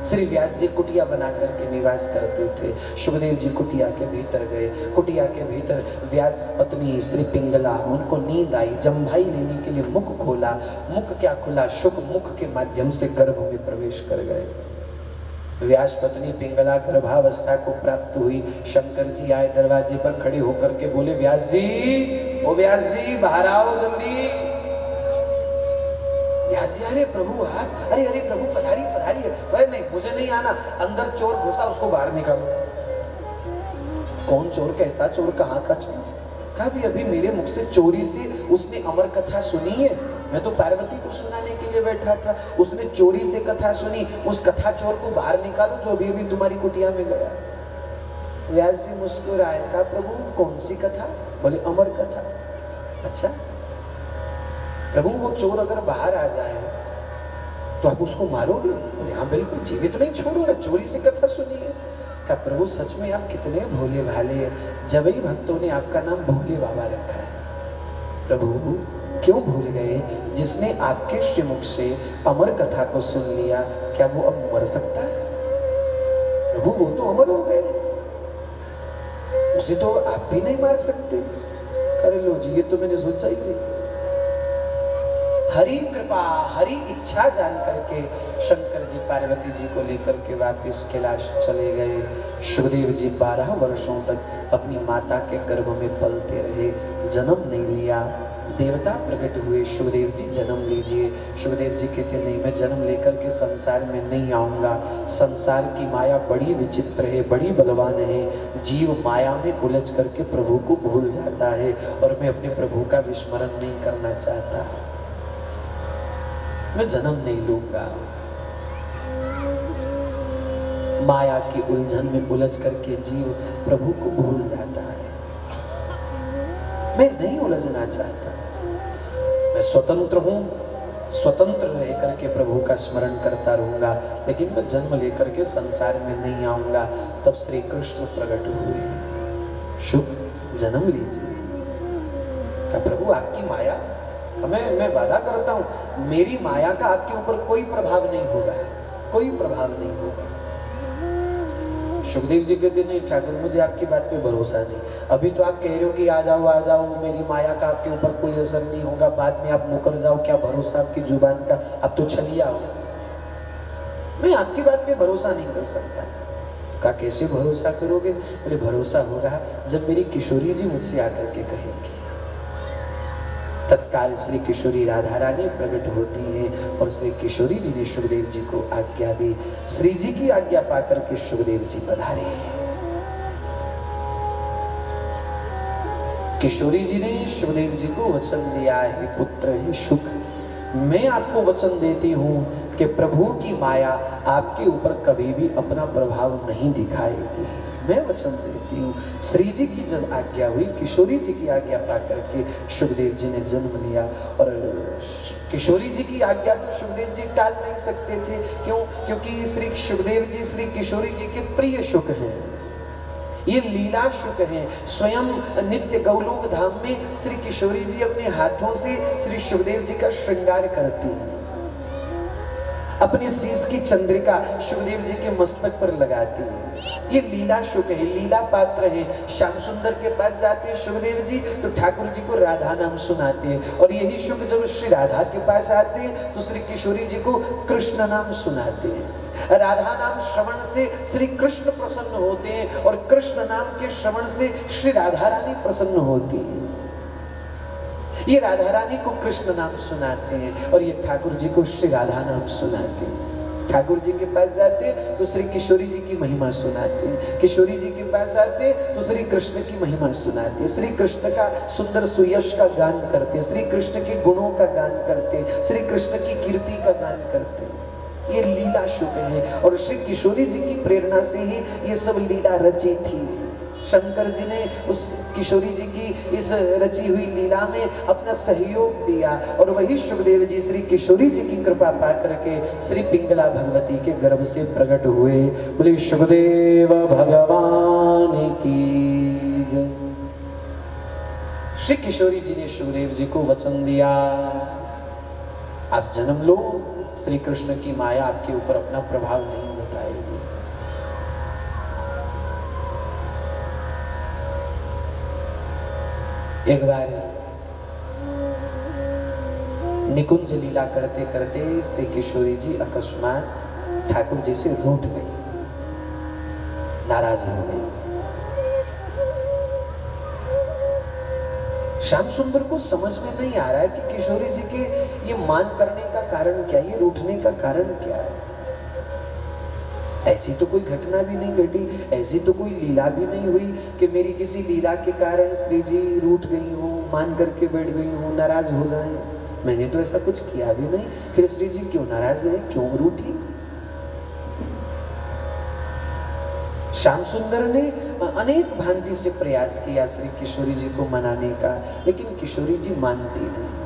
श्री व्यास जी कुटिया बना करके निवास करते थे। शुकदेव जी कुटिया के भीतर गए, कुटिया के भीतर व्यास पत्नी श्री पिंगला, उनको नींद आई, जम्भाई लेने के लिए मुख खोला, मुख क्या खुला, शुक मुख के माध्यम से गर्भ में प्रवेश कर गए। व्यास पत्नी पिंगला गर्भावस्था को प्राप्त हुई। शंकर जी आए, दरवाजे पर खड़े होकर के बोले व्यास जी, ओ व्यास जी बाहर आओ जल्दी। व्यास जी अरे प्रभु आप, अरे अरे प्रभु पधारिए पधारिए। अरे नहीं मुझे नहीं आना, अंदर चोर घुसा, उसको बाहर निकालो। कौन चोर, कैसा चोर, कहाँ का चोर? कहा भी अभी मेरे मुख से चोरी से उसने अमर कथा सुनी है, मैं तो पार्वती को सुनाने के लिए बैठा था, उसने चोरी से कथा सुनी, उस कथा चोर को बाहर निकालो जो अभी अभी तुम्हारी कुटिया में गया। व्यास जी मुस्कुराए, कहा प्रभु कौन सी कथा? बोले अमर कथा। अच्छा प्रभु वो चोर अगर बाहर आ जाए तो आप उसको मारोगे? बोले हाँ बिल्कुल, जीवित नहीं छोड़ूंगा, चोरी से कथा सुनी है। कहा प्रभु सच में आप कितने भोले भाले हैं, जब ही भक्तों ने आपका नाम भोले बाबा रखा है। प्रभु क्यों भूल गए? जिसने आपके श्रीमुख से अमर कथा को सुन लिया, क्या वो अब मर सकता है? प्रभु वो तो अमर हो गए, उसे तो आप भी नहीं मार सकते। करे लो जी, ये तो मैंने सोचा ही नहीं। हरि कृपा, हरि इच्छा जान करके शंकर जी पार्वती जी को लेकर के वापिस कैलाश चले गए। शुकदेव जी 12 वर्षों तक अपनी माता के गर्भ में पलते रहे, जन्म नहीं लिया। देवता प्रकट हुए, शुकदेव जी जन्म लीजिए। शुकदेव जी कहते नहीं, मैं जन्म लेकर के संसार में नहीं आऊँगा। संसार की माया बड़ी विचित्र है, बड़ी बलवान है। जीव माया में उलझ करके प्रभु को भूल जाता है और मैं अपने प्रभु का विस्मरण नहीं करना चाहता, मैं जन्म नहीं लूंगा। माया की उलझन में उलझ करके जीव प्रभु को भूल जाता है। मैं नहीं उलझना चाहता, मैं स्वतंत्र हूं, स्वतंत्र रह करके प्रभु का स्मरण करता रहूंगा, लेकिन मैं जन्म लेकर के संसार में नहीं आऊंगा। तब श्री कृष्ण प्रकट हुए, शुभ जन्म लीजिए। क्या प्रभु आपकी माया, मैं वादा करता हूं मेरी माया का आपके ऊपर कोई प्रभाव नहीं होगा, कोई प्रभाव नहीं होगा। शुकदेव जी कहते नहीं ठाकुर मुझे आपकी बात पे भरोसा नहीं, अभी तो आप कह रहे हो कि आ जाओ, मेरी माया का आपके ऊपर कोई असर नहीं होगा, बाद में आप मुकर जाओ, क्या भरोसा आपकी जुबान का, आप तो छलिया हो। मैं आपकी बात पे भरोसा नहीं कर सकता। कहा कैसे भरोसा करोगे? बोले भरोसा होगा जब मेरी किशोरी जी मुझसे आकर के कहेंगी। तत्काल श्री किशोरी राधा रानी प्रकट होती हैं और श्री किशोरी जी ने सुखदेव जी को आज्ञा दी। श्री जी की आज्ञा पाकर के सुखदेव जी पधारे। किशोरी जी ने सुखदेव जी को वचन दिया है, पुत्र है सुख, मैं आपको वचन देती हूँ कि प्रभु की माया आपके ऊपर कभी भी अपना प्रभाव नहीं दिखाएगी, मैं वचन देती हूँ। श्री जी की जब आज्ञा हुई, किशोरी जी की आज्ञा पाकर के सुखदेव जी ने जन्म लिया। और किशोरी जी की आज्ञा तो सुखदेव जी टाल नहीं सकते थे। क्यों? क्योंकि श्री सुखदेव जी श्री किशोरी जी के प्रिय सुख हैं, ये लीला सुख है। स्वयं नित्य गौलोक धाम में श्री किशोरी जी अपने हाथों से श्री सुखदेव जी का श्रृंगार करती हैं, अपने शीश की चंद्रिका सुखदेव जी के मस्तक पर लगाती है। ये लीला सुख है, लीला पात्र है। श्याम सुंदर के पास जाते हैं सुखदेव जी तो ठाकुर जी को राधा नाम सुनाते हैं, और यही सुख जब श्री राधा के पास आते हैं तो श्री किशोरी जी को कृष्ण नाम सुनाते हैं। राधा नाम श्रवण से श्री कृष्ण प्रसन्न होते हैं और कृष्ण नाम के श्रवण से श्री राधा रानी प्रसन्न होती है। ये राधा रानी को कृष्ण नाम सुनाते हैं और ये ठाकुर जी को श्री राधा नाम सुनाते हैं। ठाकुर जी के पास जाते तो श्री किशोरी जी की महिमा सुनाते हैं, किशोरी जी के पास आते तो श्री कृष्ण की महिमा सुनाते हैं, श्री कृष्ण का सुंदर सुयश का गान करते, श्री कृष्ण के गुणों का गान करते, श्री कृष्ण की कीर्ति का गान करते। ये लीला सुख है और श्री किशोरी जी की प्रेरणा से ही ये सब लीला रची थी। शंकर जी ने उस किशोरी जी की इस रची हुई लीला में अपना सहयोग दिया और वही सुखदेव जी श्री किशोरी जी की कृपा पा करके श्री पिंगला भगवती के गर्भ से प्रकट हुए। बोले सुखदेव भगवान की जय। श्री किशोरी जी ने सुखदेव जी को वचन दिया, आप जन्म लो, श्री कृष्ण की माया आपके ऊपर अपना प्रभाव नहीं जताएगी। एक बार निकुंज लीला करते करते श्री किशोरी जी अकस्मात ठाकुर जी से रूठ गई, नाराज हो गई। श्याम सुंदर को समझ में नहीं आ रहा है कि किशोरी जी के ये मान करने का कारण क्या, ये रूठने का कारण क्या है। ऐसी तो कोई घटना भी नहीं घटी, ऐसी तो कोई लीला भी नहीं हुई कि मेरी किसी लीला के कारण श्री जी रूठ गई हो, मान करके बैठ गई हो, नाराज हो जाए। मैंने तो ऐसा कुछ किया भी नहीं, फिर श्री जी क्यों नाराज है, क्यों रूठी? श्याम सुंदर ने अनेक भांति से प्रयास किया श्री किशोरी जी को मनाने का, लेकिन किशोरी जी मानती नहीं।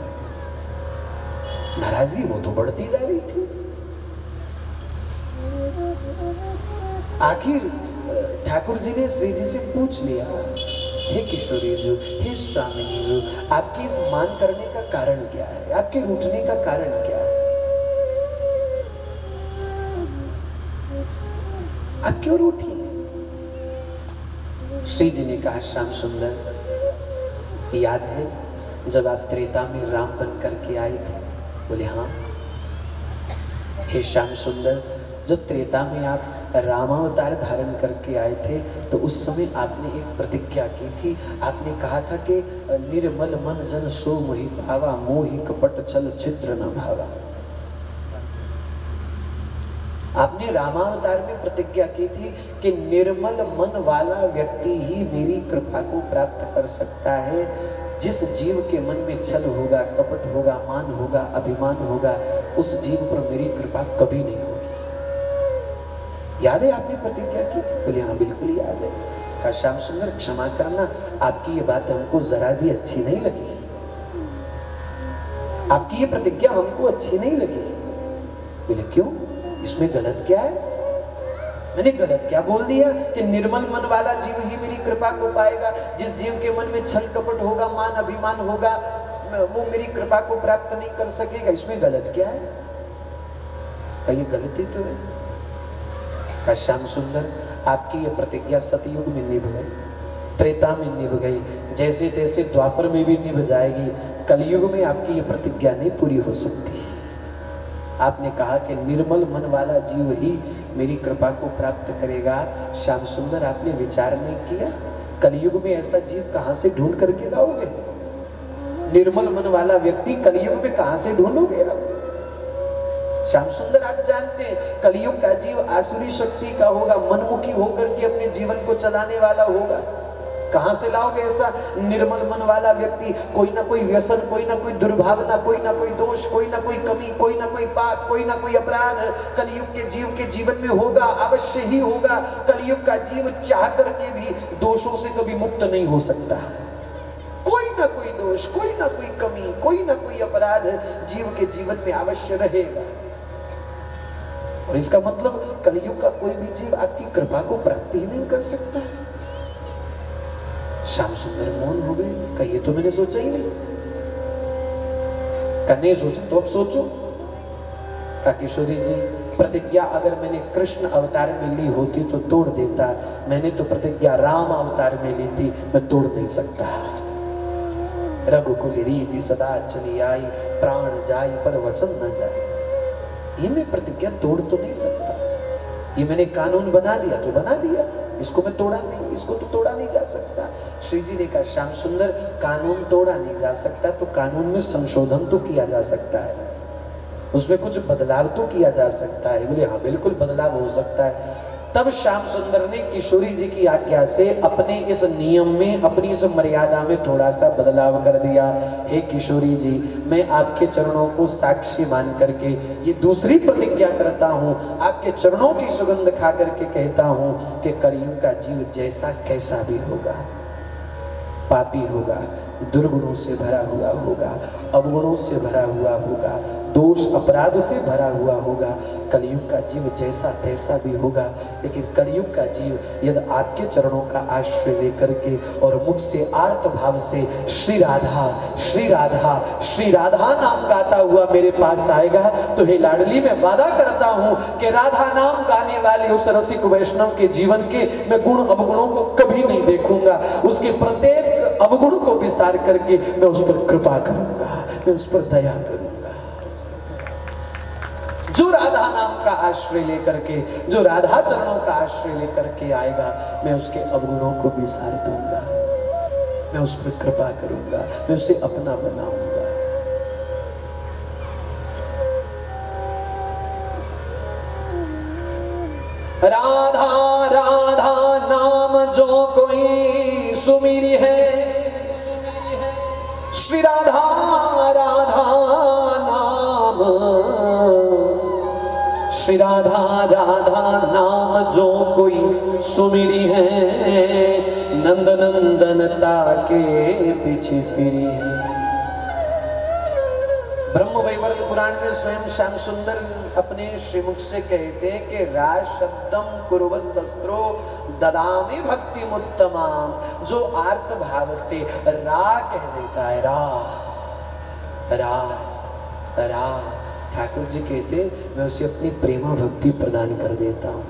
नाराजगी वो तो बढ़ती जा रही थी। आखिर ठाकुर जी ने श्री जी से पूछ लिया, हे किशोरी जी, हे स्वामिनी जी, आपके इस मान करने का कारण क्या है, आपके रूठने का कारण क्या है, आप क्यों रूठी? श्री जी ने कहा, श्याम सुंदर, याद है जब आप त्रेता में राम बन करके आए थे? बोले हाँ। हे श्याम सुंदर, जब त्रेता में आप रामावतार धारण करके आए थे तो उस समय आपने एक प्रतिज्ञा की थी। आपने कहा था कि निर्मल मन जन सो मोहि भावा, मोहि कपट छल छिद्र न भावा। आपने रामावतार में प्रतिज्ञा की थी कि निर्मल मन वाला व्यक्ति ही मेरी कृपा को प्राप्त कर सकता है। जिस जीव के मन में छल होगा, कपट होगा, मान होगा, अभिमान होगा, उस जीव पर मेरी कृपा कभी नहीं होगी। याद है आपने प्रतिज्ञा की थी? बोले हाँ बिल्कुल याद है। कहा, श्याम सुंदर क्षमा करना, आपकी ये बात हमको जरा भी अच्छी नहीं लगी, आपकी ये प्रतिज्ञा हमको अच्छी नहीं लगी। बोले क्यों, इसमें गलत क्या है? मैंने गलत क्या बोल दिया कि निर्मल मन वाला जीव ही मेरी कृपा को पाएगा, जिस जीव के मन में छल कपट होगा, मान अभिमान होगा, वो मेरी कृपा को प्राप्त नहीं कर सकेगा, इसमें गलत क्या है? कहीं गलती तो है? का श्याम सुंदर, आपकी ये प्रतिज्ञा सतयुग में निभ गई, त्रेता में निभ गई, जैसे तैसे द्वापर में भी निभ जाएगी, कलयुग में आपकी ये प्रतिज्ञा नहीं पूरी हो सकती। आपने कहा कि निर्मल मन वाला जीव ही मेरी कृपा को प्राप्त करेगा। श्याम सुंदर, आपने विचार नहीं किया कलयुग में ऐसा जीव कहां से ढूंढ करके लाओगे? निर्मल मन वाला व्यक्ति कलयुग में कहां से ढूंढोगे आप? श्याम सुंदर, आप जानते हैं कलयुग का जीव आसुरी शक्ति का होगा, मनमुखी होकर के अपने जीवन को चलाने वाला होगा। कहां से लाओगे ऐसा निर्मल मन वाला व्यक्ति? कोई ना कोई व्यसन, कोई ना कोई दुर्भावना, कोई ना कोई दोष, कोई ना कोई कमी, कोई ना कोई पाप, कोई ना कोई अपराध कलयुग के जीव के जीवन में होगा, अवश्य ही होगा। कलयुग का जीव चाह करके भी दोषों से कभी मुक्त नहीं हो सकता। कोई ना कोई दोष, कोई ना कोई कमी, कोई ना कोई अपराध जीव के जीवन में अवश्य रहेगा। और इसका मतलब कलयुग का कोई भी जीव आपकी कृपा को प्राप्त ही नहीं कर सकता। श्याम सुंदर मौन हो गए। कहिए तो मैंने सोचा ही नहीं। नहीं सोचा तो अब सोचो। कहा किशोरी जी, प्रतिज्ञा अगर मैंने कृष्ण अवतार में ली होती तो तोड़ देता, मैंने तो प्रतिज्ञा राम अवतार में ली थी, मैं तोड़ नहीं सकता। रघुकुल रीति सदा चली आई, प्राण जाय पर वचन न जाए। ये मैं प्रतिज्ञा तोड़ तो नहीं सकता। ये मैंने कानून बना दिया तो बना दिया, इसको मैं तोड़ा नहीं, इसको तो तोड़ा नहीं जा सकता। श्री जी ने कहा श्याम सुंदर, कानून तोड़ा नहीं जा सकता तो कानून में संशोधन तो किया जा सकता है, उसमें कुछ बदलाव तो किया जा सकता है। बोले हाँ बिल्कुल बदलाव हो सकता है। तब श्याम सुंदर ने किशोरी जी की आज्ञा से अपने इस नियम में, अपनी इस मर्यादा में थोड़ा सा बदलाव कर दिया। हे किशोरी जी, मैं आपके चरणों को साक्षी मान करके ये दूसरी प्रतिज्ञा करता हूँ, आपके चरणों की सुगंध खा करके कहता हूँ कि कलयुग का जीव जैसा कैसा भी होगा, पापी होगा, दुर्गुणों से भरा हुआ होगा, अवगुणों से भरा हुआ होगा, दोष अपराध से भरा हुआ होगा, कलयुग का जीव जैसा तैसा भी होगा, लेकिन कलयुग का जीव यदि आपके चरणों का आश्रय लेकर के और मुझसे आर्त भाव से श्री राधा श्री राधा श्री राधा नाम गाता हुआ मेरे पास आएगा तो हे लाडली, मैं वादा करता हूं कि राधा नाम गाने वाले उस रसिक वैष्णव के जीवन के मैं गुण अवगुणों को कभी नहीं देखूंगा। उसके प्रत्येक अवगुण को विसार करके मैं उस पर कृपा करूंगा, मैं उस पर दया करूंगा। जो राधा नाम का आश्रय लेकर के, जो राधा चरणों का आश्रय लेकर के आएगा, मैं उसके अवगुणों को विसार दूंगा, मैं उस पर कृपा करूंगा, मैं उसे अपना बनाऊंगा। राधा राधा नाम जो कोई सुमिरी है, श्री राधा राधा नाम, श्री राधा राधा नाम जो कोई सुमिरी है, नंद नंदनता के पीछे फिरी है। ब्रह्म वैवर्त पुराण में स्वयं श्याम सुंदर अपने श्रीमुख से कहते हैं कि राज शब्दम कुर्वस्तस्त्रो ददामि भक्ति मुत्तमाम। जो आर्त भाव से रा कह देता है, रा रा रा, ठाकुर जी कहते मैं उसे अपनी प्रेमा भक्ति प्रदान कर देता हूँ।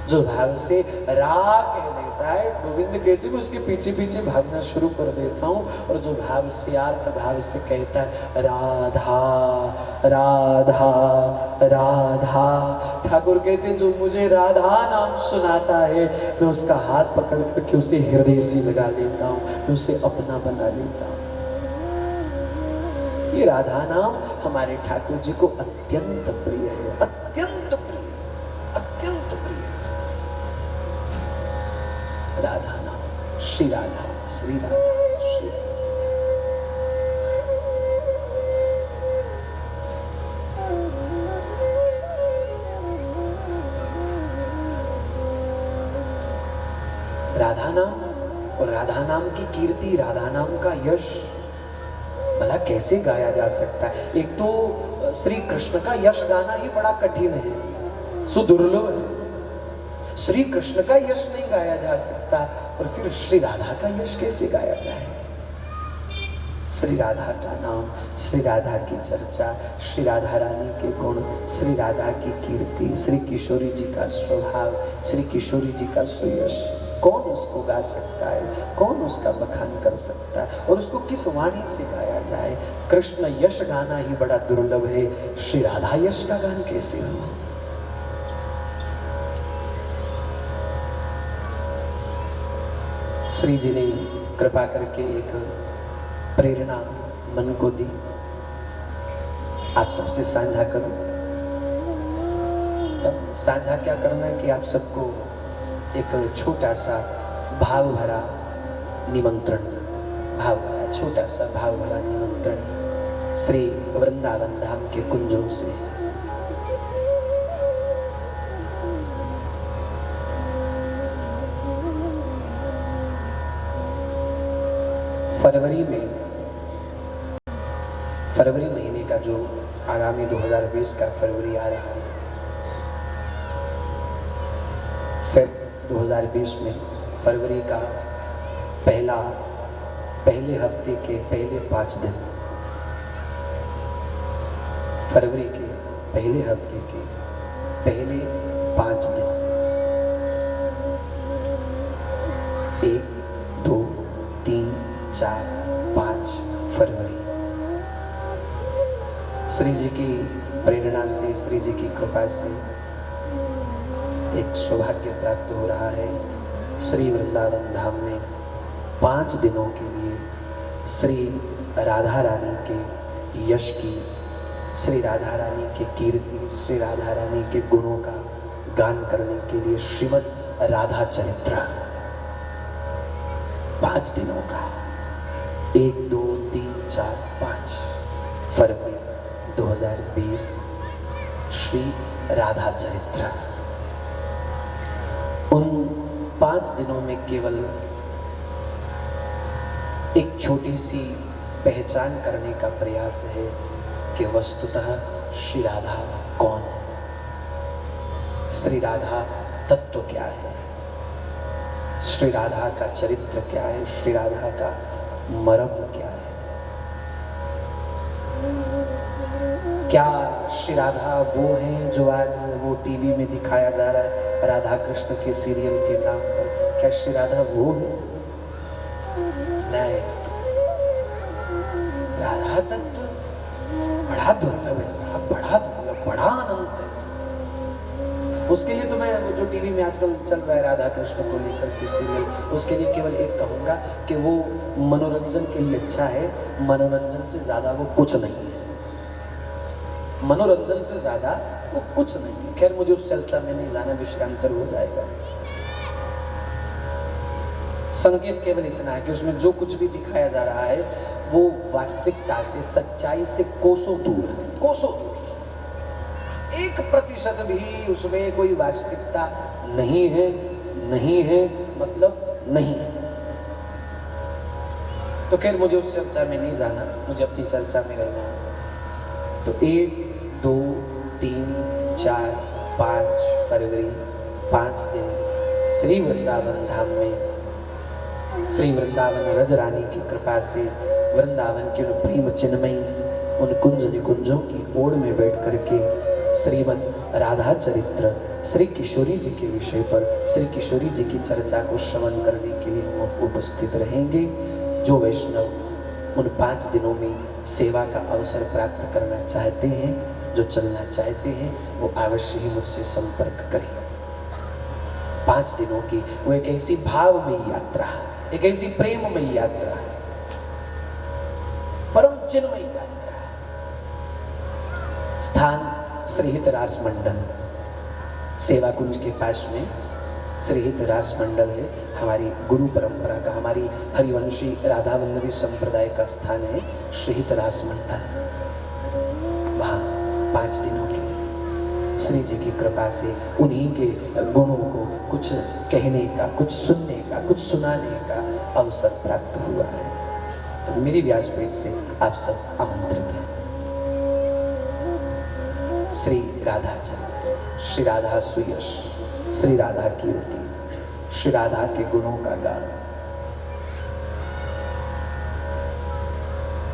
जो भाव से रा कह देता है, गोविंद कहते मैं उसके पीछे पीछे भागना शुरू कर देता हूँ। और जो भाव से आर्त भाव से कहता है राधा राधा राधा, ठाकुर कहते जो मुझे राधा नाम सुनाता है मैं उसका हाथ पकड़ करके उसे हृदय से लगा लेता हूँ, मैं उसे अपना बना लेता हूँ। ये राधा नाम हमारे ठाकुर जी को अत्यंत प्रिय है, अत्यंत प्रिय, अत्यंत प्रिय। राधा नाम, श्री राधा श्री राधा श्री राधा। राधा नाम और राधा नाम की कीर्ति, राधा नाम का यश भला कैसे गाया जा सकता है? एक तो श्री कृष्ण का यश गाना ही बड़ा कठिन है, सुदुर्लभ है। श्री कृष्ण का यश नहीं गाया जा सकता, और फिर श्री राधा का यश कैसे गाया जाए? श्री राधा का नाम, श्री राधा की चर्चा, श्री राधा रानी के गुण, श्री राधा की कीर्ति, श्री किशोरी जी का स्वभाव, श्री किशोरी जी का सुयश, कौन उसको गा सकता है, कौन उसका बखान कर सकता है, और उसको किस वाणी से गाया जाए। कृष्ण यश गाना ही बड़ा दुर्लभ है, श्री राधा यश का गान कैसे हो। श्री जी ने कृपा करके एक प्रेरणा मन को दी, आप सबसे साझा करो। साझा क्या करना है कि आप सबको एक छोटा सा भाव भरा निमंत्रण, छोटा सा भाव भरा निमंत्रण श्री वृंदावन धाम के कुंजों से। फरवरी महीने का जो आगामी 2020 का फरवरी आ रहा है, फिर 2020 में फरवरी का पहले हफ्ते के पहले 5 दिन, फरवरी के पहले हफ्ते के पहले 5 दिन, 1 2 3 4 5 फरवरी, श्री जी की प्रेरणा से, श्री जी की कृपा से एक सौभाग्य प्राप्त हो रहा है। श्री वृंदावन धाम में 5 दिनों के लिए श्री राधा रानी के यश की, श्री राधा रानी के कीर्ति, श्री राधा रानी के गुणों का गान करने के लिए श्रीमद् राधा चरित्र 5 दिनों का, 1 2 3 4 5 फरवरी 2020 श्री राधा चरित्र। उन 5 दिनों में केवल एक छोटी सी पहचान करने का प्रयास है कि वस्तुतः श्री राधा कौन है, श्री राधा तत्व क्या है, श्री राधा का चरित्र क्या है, श्री राधा का मर्म क्या है। क्या श्री राधा वो हैं जो आज वो टीवी में दिखाया जा रहा है राधा कृष्ण के सीरियल के नाम पर? क्या श्री राधा वो है? नहीं, राधा तत्व बड़ा दुर्लभ है साहब, बड़ा दुर्लभ, बड़ा अनंत है। उसके लिए तो मैं वो जो टीवी में आजकल चल रहा है राधा कृष्ण को लेकर के सीरियल, उसके लिए केवल एक कहूंगा कि वो मनोरंजन के लिए अच्छा है, मनोरंजन से ज्यादा वो कुछ नहीं है, मनोरंजन से ज्यादा वो कुछ नहीं। खैर मुझे उस चर्चा में नहीं जाना, विषयांतर हो जाएगा। संकेत केवल इतना है कि उसमें जो कुछ भी दिखाया जा रहा है वो वास्तविकता से, सच्चाई से कोसों दूर है, कोसों दूर। 1% भी उसमें कोई वास्तविकता नहीं है, नहीं है मतलब नहीं है। तो खैर मुझे उस चर्चा में नहीं जाना, मुझे अपनी चर्चा में रहना है। तो 1 2 3 4 5 फरवरी 5 दिन श्री वृंदावन धाम में, श्री वृंदावन रज रानी की कृपा से वृंदावन के उन प्रेम चिन्मयी उन कुंज निकुंजों की ओर में बैठ करके श्रीमद् राधा चरित्र श्री किशोरी जी के विषय पर, श्री किशोरी जी की चर्चा को श्रवण करने के लिए हम उपस्थित रहेंगे। जो वैष्णव उन 5 दिनों में सेवा का अवसर प्राप्त करना चाहते हैं, जो चलना चाहते हैं, वो अवश्य ही मुझसे संपर्क करें। 5 दिनों की वो एक ऐसी भावमयी यात्रा, एक ऐसी प्रेममयी यात्रा, परम चिन्मयी यात्रा। स्थान श्रीहित रास मंडल, सेवा कुंज के पास में श्रीहित रास मंडल है। हमारी गुरु परंपरा का, हमारी हरिवंशी राधा वल्लभी संप्रदाय का स्थान है श्रीहित रास मंडल। वहाँ 5 दिनों की श्री जी की कृपा से उन्हीं के गुणों को कुछ कहने का, कुछ सुनने का, कुछ सुनाने का अवसर प्राप्त हुआ है। तो मेरी व्यासपीठ से आप सब आमंत्रित हैं। श्री राधा चरित्र, श्री राधा सुयश, श्री राधा कीर्ति, श्री राधा के गुणों का गान।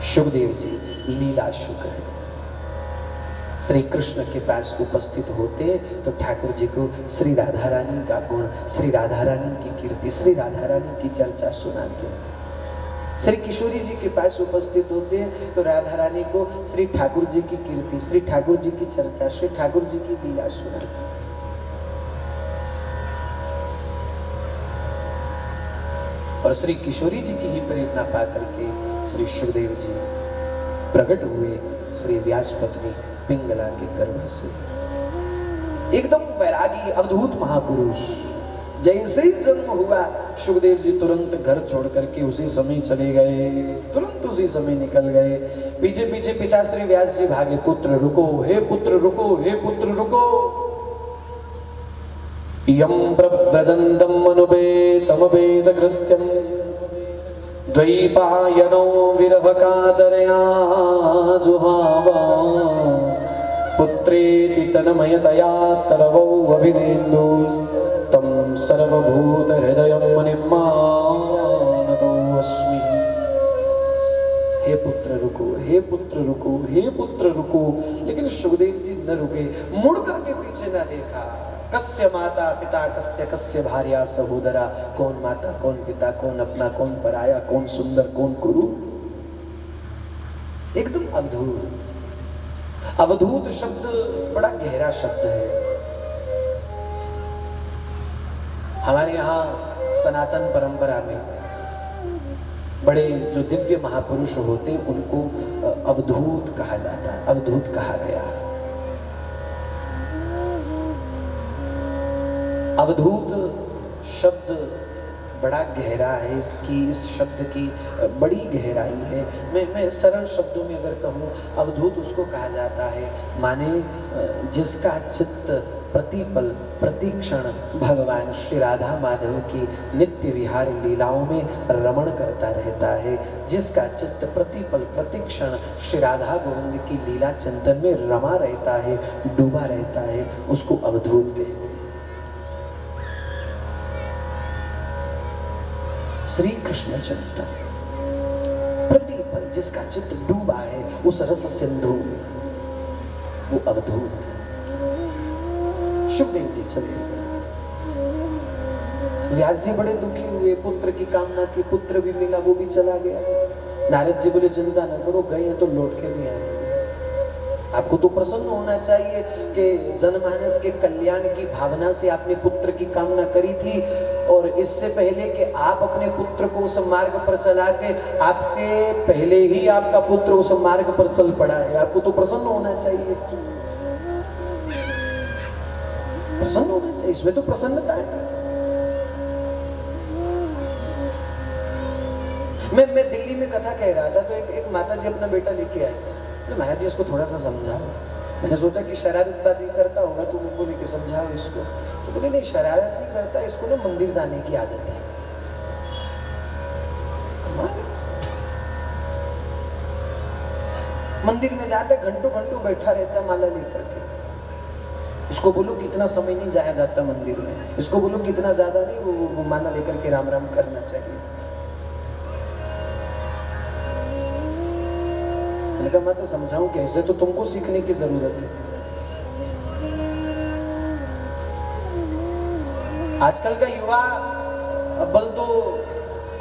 सुखदेव जी लीला शुक्र है, श्री कृष्ण के पास उपस्थित होते तो ठाकुर जी को श्री राधा रानी का गुण, श्री राधा रानी की कीर्ति, श्री राधा रानी की चर्चा सुनाते। श्री किशोरी जी के पास उपस्थित होते तो राधा रानी को श्री ठाकुर जी की कीर्ति, श्री ठाकुर जी की चर्चा, श्री ठाकुर जी की लीला सुनाते। और श्री किशोरी जी की ही प्रेरणा पा करके श्री सुखदेव जी प्रकट हुए श्री व्यास पत्नी पिंगला के गर्भ से। एकदम वैरागी अवधूत महापुरुष। जैसे ही जन्म हुआ सुखदेव जी तुरंत घर छोड़ करके उसी समय चले गए, तुरंत उसी समय निकल गए। पीछे पीछे पिता श्री व्यास जी भागे, पुत्र रुको, हे पुत्र रुको, हे पुत्र रुको। यं प्रव्रजन्तम् अनुपेतमपेत कृत्यं द्वैपायनो विरहकातरया जुहाव पुत्रेति तन्मयतया तरवौ अभिनेन्दुस्तं सर्वभूतहृदयं मुनिं मानतोऽस्मि। हे पुत्र रुको, हे पुत्र रुको, हे पुत्र रुको। लेकिन सुखदेव जी न रुके, मुड़ करके पीछे न देखा। कस्य माता पिता कस्य कस्य भार्या सहोदरा, कौन माता कौन पिता, कौन अपना कौन पराया, कौन सुंदर कौन गुरु। एकदम अवधूत। अवधूत शब्द बड़ा गहरा शब्द है। हमारे यहाँ सनातन परंपरा में बड़े जो दिव्य महापुरुष होते उनको अवधूत कहा जाता है, अवधूत कहा गया। अवधूत शब्द बड़ा गहरा है, इस शब्द की बड़ी गहराई है। मैं सरल शब्दों में अगर कहूँ, अवधूत उसको कहा जाता है माने जिसका चित्त प्रतिपल प्रतिक्षण भगवान श्री राधा माधव की नित्य विहार लीलाओं में रमण करता रहता है, जिसका चित्त प्रतिपल प्रतिक्षण श्री राधा गोविंद की लीला चिंतन में रमा रहता है, डूबा रहता है, उसको अवधूत कहते हैं। श्री कृष्ण चिंतन प्रतिपल जिसका चित्त डूबा है उस रस सिंधु में, वो अवधूत। सुखदेव जी चले गए। व्यास जी बड़े दुखी हुए, पुत्र की कामना थी, पुत्र भी मिला, वो भी चला गया। नारद जी बोले चिंता न करो, गए हैं तो लौट के भी आएंगे। आपको तो प्रसन्न होना चाहिए कि जनमानस के कल्याण की भावना से आपने पुत्र की कामना करी थी, और इससे पहले कि आप अपने पुत्र को उस मार्ग पर चलाते, आपसे पहले ही आपका पुत्र उस मार्ग पर चल पड़ा है। आपको तो प्रसन्न होना चाहिए, प्रसन्न होना चाहिए, इसमें तो प्रसन्नता है। मैं दिल्ली में कथा कह रहा था तो एक माता जी अपना बेटा लेके आए। महाराज जी इसको थोड़ा सा समझाओ। मैंने सोचा कि शरारतबाजी करता होगा तो वो बोले कि समझाओ इसको। तो बोले नहीं, शरारत नहीं करता, इसको ना मंदिर जाने की आदत है। मंदिर में जाता घंटों घंटों बैठा रहता माला लेकर के। इसको बोलो कितना समय नहीं जाया जाता मंदिर में, इसको बोलो कितना ज्यादा नहीं वो माला लेकर के राम राम करना चाहिए। मैंने कहा मैं तो समझाऊं कैसे, तो तुमको सीखने की जरूरत है। आजकल का युवा बल तो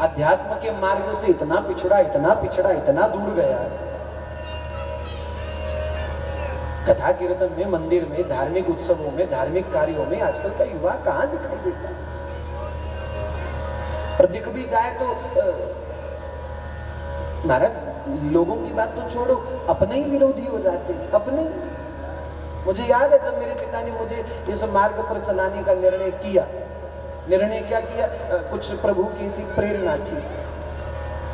अध्यात्म के मार्ग से इतना पिछड़ा, इतना पिछड़ा, इतना दूर गया है। कथा कीर्तन में, मंदिर में, धार्मिक उत्सवों में, धार्मिक कार्यों में आजकल का युवा कहां दिखाई देता है। और दिख भी जाए तो महाराज लोगों की बात तो छोड़ो, अपने ही विरोधी हो जाते हैं। अपने, मुझे याद है जब मेरे पिता ने मुझे इस मार्ग पर चलाने का निर्णय किया, निर्णय क्या किया, कुछ प्रभु की ऐसी प्रेरणा थी,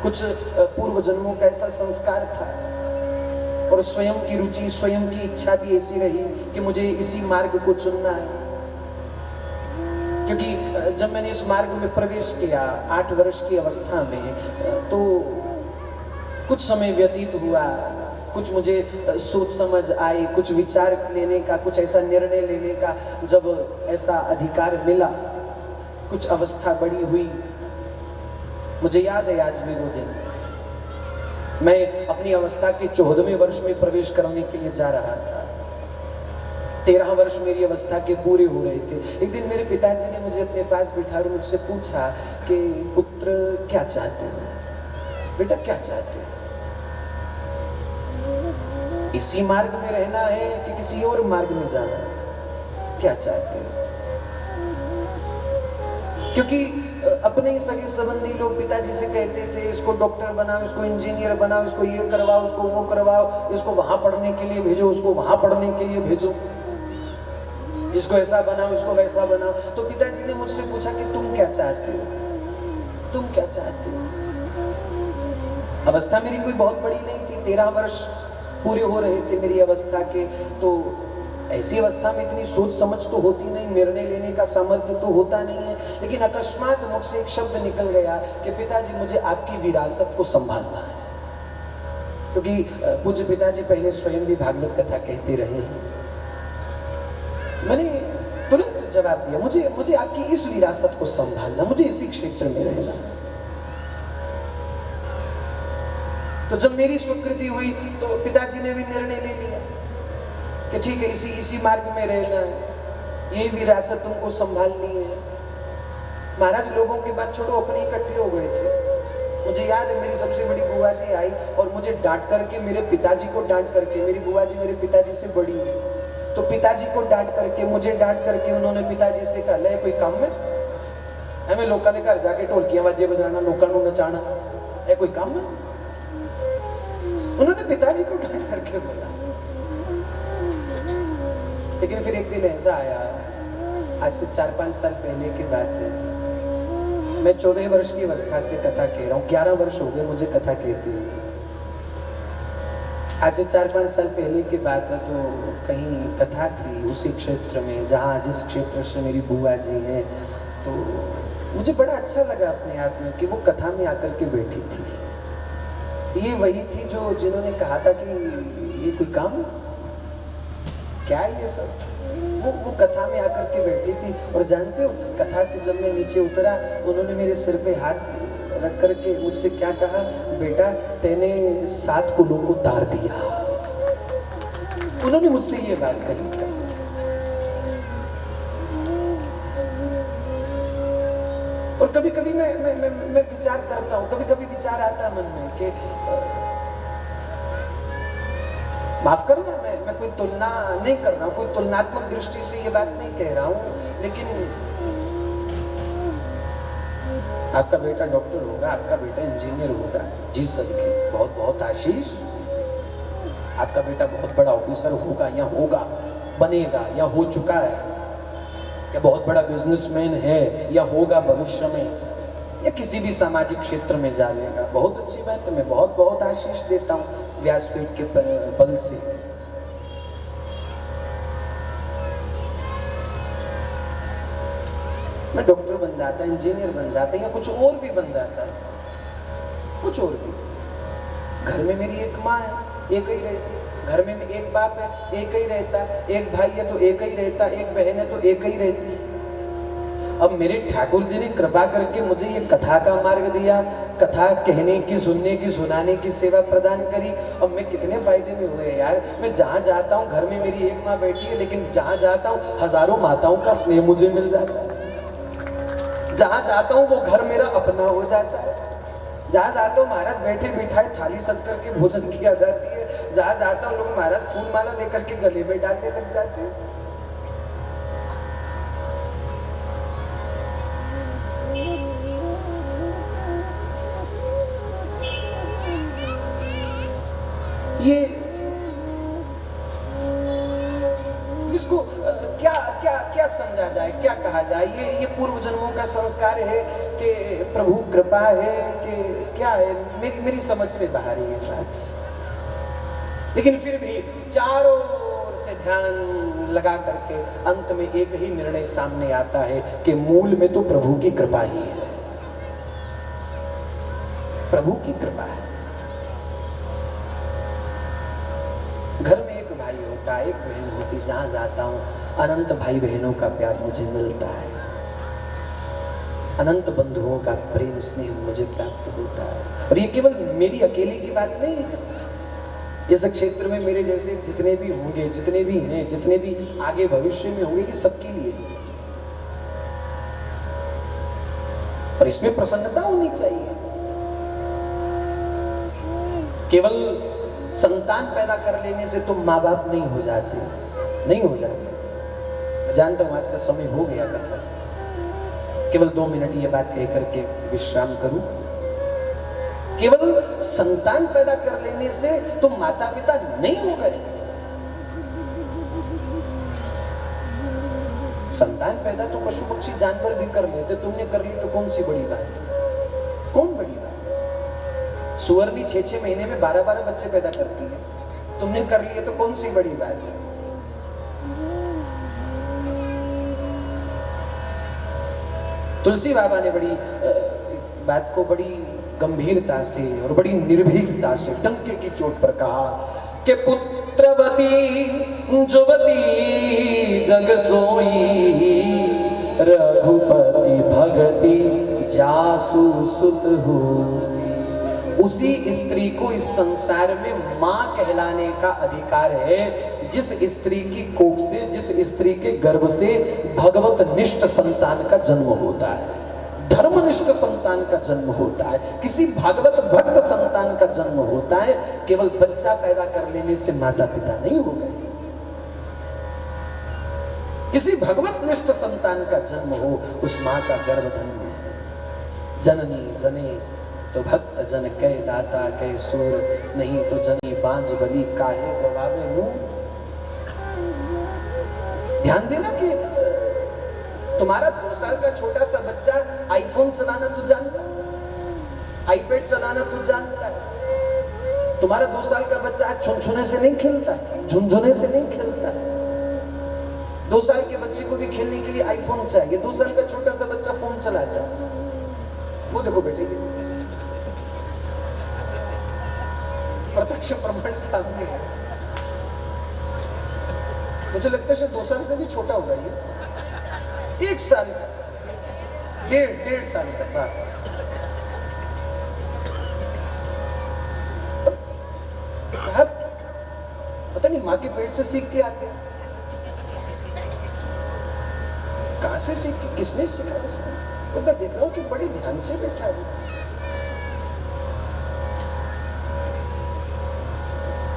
कुछ पूर्व जन्मों का ऐसा संस्कार था, और स्वयं की रुचि, स्वयं की इच्छा भी ऐसी रही कि मुझे इसी मार्ग को चुनना है। क्योंकि जब मैंने इस मार्ग में प्रवेश किया 8 वर्ष की अवस्था में, तो कुछ समय व्यतीत हुआ, कुछ मुझे सोच समझ आई, कुछ विचार लेने का, कुछ ऐसा निर्णय लेने का जब ऐसा अधिकार मिला, कुछ अवस्था बड़ी हुई। मुझे याद है आज भी वो दिन, मैं अपनी अवस्था के 14वें वर्ष में प्रवेश करने के लिए जा रहा था। 13 वर्ष मेरी अवस्था के पूरे हो रहे थे। एक दिन मेरे पिताजी ने मुझे अपने पास बिठा कर मुझसे पूछा कि पुत्र क्या चाहते हो, बेटा क्या चाहते हो, इसी मार्ग में रहना है कि किसी और मार्ग में जाना है, क्या चाहते हो? क्योंकि अपने ही सगे संबंधी लोग पिताजी से कहते थे इसको डॉक्टर बनाओ, इसको इंजीनियर बनाओ, इसको ये करवाओ, उसको वो करवाओ, इसको वहां पढ़ने के लिए भेजो, उसको वहां पढ़ने के लिए भेजो, इसको ऐसा बनाओ, इसको वैसा बनाओ। तो पिताजी ने मुझसे पूछा कि तुम क्या चाहते हो, तुम क्या चाहते हो? अवस्था मेरी कोई बहुत बड़ी नहीं थी, 13 वर्ष पूरे हो रहे थे मेरी अवस्था के। तो ऐसी अवस्था में इतनी सोच समझ तो होती नहीं, निर्णय लेने का सामर्थ्य तो होता नहीं है। लेकिन अकस्मात मुझसे एक शब्द निकल गया कि पिताजी मुझे आपकी विरासत को संभालना है। क्योंकि पूज्य पिताजी पहले स्वयं भी भागवत कथा कहते रहे हैं। मैंने तुरंत जवाब दिया, मुझे आपकी इस विरासत को संभालना, मुझे इसी क्षेत्र में रहना। तो जब मेरी स्वीकृति हुई तो पिताजी ने भी निर्णय ले लिया कि ठीक है, इसी मार्ग में रहना है, यही विरासत तुमको संभालनी है। महाराज लोगों की बात छोड़ो, अपने इकट्ठे हो गए थे। मुझे याद है मेरी सबसे बड़ी बुआ जी आई और मुझे डांट करके, मेरे पिताजी को डांट करके, मेरी बुआ जी मेरे पिताजी से बड़ी हुई, तो पिताजी को डांट करके, मुझे डांट करके उन्होंने पिताजी से कहा ले कोई काम में हमें लोगों के घर जाके ढोलकियां बाजे बजाना, लोगों को नचाना है कोई काम में? उन्होंने पिताजी को डांट करके बोला। लेकिन फिर एक दिन ऐसा आया, आज से 4-5 साल पहले की बात है, मैं 14 वर्ष की अवस्था से कथा कह रहा हूँ, 11 वर्ष हो गए मुझे कथा कहते हुए। आज से 4-5 साल पहले की बात है। तो कहीं कथा थी उसी क्षेत्र में जहाँ जिस क्षेत्र से मेरी बुआ जी हैं। तो मुझे बड़ा अच्छा लगा अपने आप में कि वो कथा में आकर के बैठी थी। ये वही थी जो जिन्होंने कहा था कि ये कोई काम है क्या है ये सब। वो कथा में आकर के बैठी थी। और जानते हो, कथा से जब मैं नीचे उतरा, उन्होंने मेरे सिर पे हाथ रख करके मुझसे क्या कहा, बेटा तेने 7 कुलों को तार दिया। उन्होंने मुझसे ये बात कही। और कभी कभी मैं विचार करता हूँ, कभी कभी विचार आता है मन में कि माफ करना, मैं कोई तुलना नहीं कर रहा हूँ, कोई तुलनात्मक दृष्टि से ये बात नहीं कह रहा हूँ, लेकिन आपका बेटा डॉक्टर होगा, आपका बेटा इंजीनियर होगा, जी सदके बहुत बहुत आशीष। आपका बेटा बहुत बड़ा ऑफिसर होगा या होगा, बनेगा या हो चुका है, या बहुत बड़ा बिजनेसमैन है या होगा भविष्य में, या किसी भी सामाजिक क्षेत्र में जा लेगा, बहुत अच्छी बात है। मैं बहुत बहुत आशीष देता हूँ व्यासपीठ के बल से। मैं डॉक्टर बन जाता, इंजीनियर बन जाता, या कुछ और भी बन जाता, कुछ और भी। घर में मेरी एक माँ है, एक ही रहती, घर में एक बाप है, एक ही रहता, एक भाई है तो एक ही रहता, एक बहन है तो एक ही रहती। अब मेरे ठाकुर जी ने कृपा करके मुझे ये कथा का मार्ग दिया, कथा कहने की, सुनने की, सुनाने की सेवा प्रदान करी। अब मैं कितने फायदे में हुए यार। मैं जहाँ जाता हूँ, घर में मेरी एक माँ बैठी है, लेकिन जहाँ जाता हूँ हजारों माताओं का स्नेह मुझे मिल जाता है। जहाँ जाता हूँ वो घर मेरा अपना हो जाता है। जहाँ जाता हूँ महाराज बैठे बिठाए थाली सज करके भोजन किया जाती है। जहाँ जाता हूँ लोग महाराज फूल माला लेकर के गले में डालने लग जाते हैं। ये इसको क्या क्या क्या समझा जाए, क्या कहा जाए? ये पूर्व जन्मों का संस्कार है कि प्रभु कृपा है कि क्या है? मेरी समझ से बाहर है ये बात। लेकिन फिर भी चारों ओर से ध्यान लगा करके अंत में एक ही निर्णय सामने आता है कि मूल में तो प्रभु की कृपा ही है, प्रभु की कृपा है। घर में एक भाई होता, एक बहन होती, जहां जाता हूं अनंत भाई बहनों का प्यार मुझे मिलता है, अनंत बंधुओं का प्रेम स्नेह मुझे प्राप्त होता है। और ये केवल मेरी अकेले की बात नहीं है, इस क्षेत्र में मेरे जैसे जितने भी होंगे, जितने भी हैं, जितने भी आगे भविष्य में होंगे, ये सबके लिए है। और इसमें प्रसन्नता होनी चाहिए। केवल संतान पैदा कर लेने से तुम माँ बाप नहीं हो जाते, नहीं हो जाते। जानता हूं आज का समय हो गया कथा, केवल 2 मिनट ये बात कह करके विश्राम करूं। केवल संतान पैदा कर लेने से तुम माता पिता नहीं हो गए। संतान पैदा तो पशु पक्षी जानवर भी कर लेते, तुमने कर ली तो कौन सी बड़ी बात, कौन बड़ी बात। सुअरनी 6-6 महीने में 12-12 बच्चे पैदा करती है, तुमने कर लिए तो कौन सी बड़ी बात। तुलसी बाबा ने बड़ी बात को बड़ी गंभीरता से और बड़ी निर्भीकता से डंके की चोट पर कहा कि पुत्रवती जुवती जग सोई, रघुपति भगति जासु सुत हो। उसी स्त्री को इस संसार में मां कहलाने का अधिकार है जिस स्त्री की कोख से, जिस स्त्री के गर्भ से भगवत निष्ठ संतान का जन्म होता है, धर्मनिष्ठ संतान का जन्म होता है, किसी भागवत भक्त संतान का जन्म होता है। केवल बच्चा पैदा कर लेने से माता पिता नहीं हो गए। किसी भगवत निष्ठ संतान का जन्म हो, उस मां का गर्भ धन्य है। जननी जने तो भक्त जन कै दाता कै सूर, नहीं तो जनी बांझ बली काहे गवावे मुंह। ध्यान देना कि तुम्हारा 2 साल का छोटा सा बच्चा आईफोन चलाना तो जानता है, आईपैड चलाना तो जानता है। तुम्हारा 2 साल का बच्चा आज छुनछुने से नहीं खेलता है, झुनझुने से नहीं खेलता है। 2 साल के बच्चे को भी खेलने के लिए आईफोन चाहिए। 2 साल का छोटा सा बच्चा फोन चलाता है। वो देखो बेटे, प्रत्यक्ष प्रमाण सामने है। मुझे लगता है 2 साल से भी छोटा होगा ये, 1 साल का, डेढ़ साल का बात। साहब पता नहीं माँ के पेट से सीख के आते हैं, कहां से सीख के, किसने सिखाया। तो मैं देख रहा हूं कि बड़े ध्यान से बैठा है।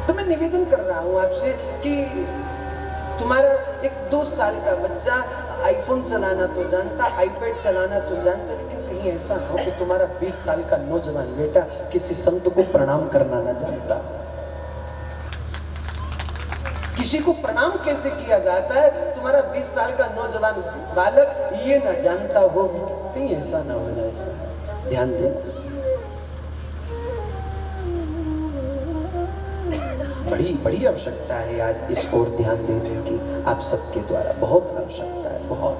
तो मैं निवेदन कर रहा हूं आपसे कि तुम्हारा एक 2 साल का बच्चा आईफोन चलाना तो जानता, आईपैड चलाना तो जानता, लेकिन कहीं ऐसा ना हो कि तुम्हारा 20 साल का नौजवान बेटा किसी संत को प्रणाम करना ना जानता, किसी को प्रणाम कैसे किया जाता है तुम्हारा 20 साल का नौजवान बालक ये ना जानता हो। कहीं ऐसा ना हो जाए, ऐसा ध्यान देना। बड़ी आवश्यकता है आज इस ओर ध्यान देने की, आप सबके द्वारा बहुत आवश्यकता है, बहुत।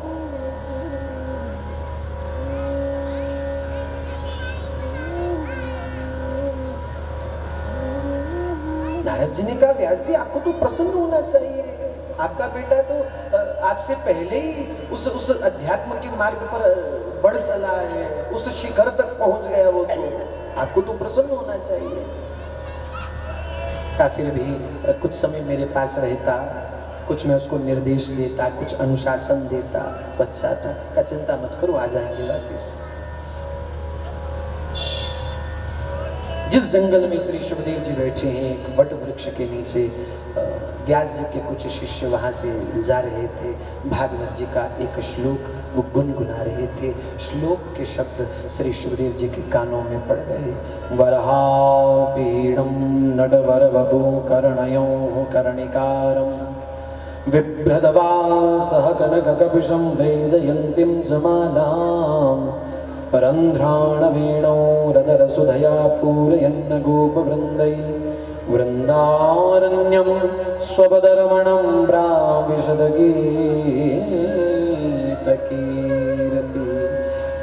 नारद जी ने कहा, व्यास जी आपको तो प्रसन्न होना चाहिए, आपका बेटा तो आपसे पहले ही उस अध्यात्म के मार्ग पर बढ़ चला है, उस शिखर तक पहुंच गया, वो तो आपको तो प्रसन्न होना चाहिए। का फिर भी कुछ समय मेरे पास रहता, कुछ मैं उसको निर्देश देता, कुछ अनुशासन देता तो अच्छा था। का चिंता मत करो, आ जाएंगे वापिस। जिस जंगल में श्री सुखदेव जी बैठे हैं, वट वृक्ष के नीचे, व्यास जी के कुछ शिष्य वहां से जा रहे थे। भागवत जी का एक श्लोक वो गुनगुना रहे थे। श्लोक के शब्द श्री सुखदेव जी के कानों में पड़ गए। वरहापीडं नटवर वपु कर्णयों कर्णिकारं बिभ्रदवासः कनककपिशं वैजयन्तीं जमालां रन्ध्राण वेणो रदरसुधया पूरयन्न गोपवृन्दै वृन्दारण्यं स्वपदरमणं प्राविशदगीतकीरति।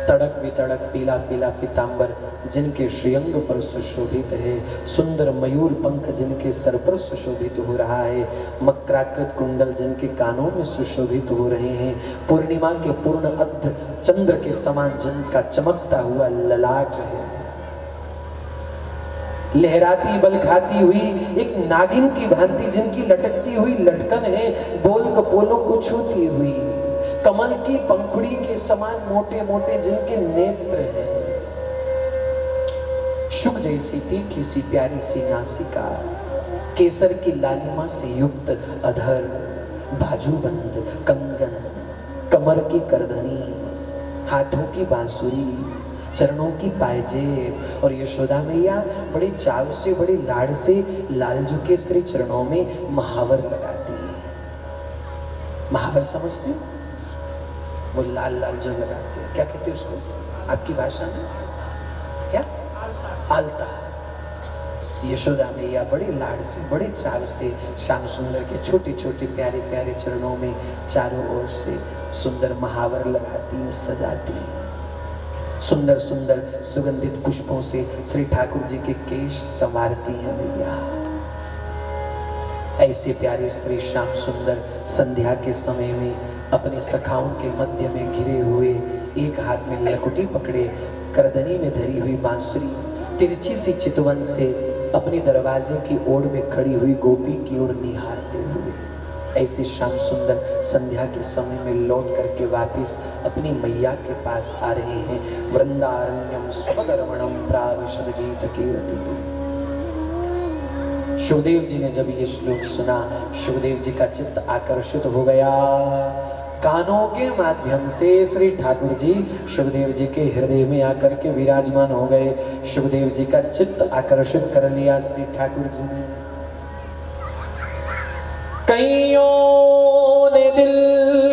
तड़क वितड़क पीला पीला पीतांबर जिनके श्रीअंग पर सुशोभित है, सुंदर मयूर पंख जिनके सर पर सुशोभित हो रहा है, मकराकृत कुंडल जिनके कानों में सुशोभित हो रहे हैं, पूर्णिमा के पूर्ण अर्ध चंद्र के समान जिनका चमकता हुआ ललाट है, लहराती बल खाती हुई एक नागिन की भांति जिनकी लटकती हुई लटकन है, बोल कपोलों को छूती हुई, कमल की पंखुड़ी के समान मोटे मोटे जिनके नेत्र हैं, शुक जैसी तीखी सी प्यारी सी नासिका, केसर की लालिमा से युक्त अधर, बाजूबंद कंगन, कमर की करधनी, हाथों की बांसुरी, चरणों की पायजेब, और यशोदा मैया बड़े चाव से बड़े लाड़ से लालजू के श्री चरणों में महावर लगाती है। महावर समझते हो? वो लाल लाल जो लगाते हैं, क्या कहते हैं उसको आपकी भाषा में? क्या? आलता। यशोदा मैया बड़े लाड़ से बड़े चाव से श्याम सुंदर के छोटे छोटे प्यारे प्यारे चरणों में चारों ओर से सुंदर महावर लगाती है, सजाती है। सुंदर सुंदर सुगंधित पुष्पों से श्री ठाकुर जी के केश संवारती हैं मैया। ऐसे प्यारे श्री श्याम सुंदर संध्या के समय में अपने सखाओं के मध्य में घिरे हुए, एक हाथ में लकुटी पकड़े, करदनी में धरी हुई बांसुरी, तिरछी सी चितवन से अपने दरवाजे की ओर में खड़ी हुई गोपी की ओर निहारते हुए, ऐसे श्याम सुंदर संध्या के समय में लौट करके वापिस अपनी मैया के पास आ रहे हैं। वृंदारण्यम स्वगरमणम प्राविशद गीत कीर्तितु। शुभदेव जी ने जब ये श्लोक सुना, शुभदेव जी का चित्त आकर्षित हो गया। कानों के माध्यम से श्री ठाकुर जी शुभदेव जी के हृदय में आकर के विराजमान हो गए। शुभदेव जी का चित्त आकर्षित कर लिया श्री ठाकुर जी ने। कईयों ने दिल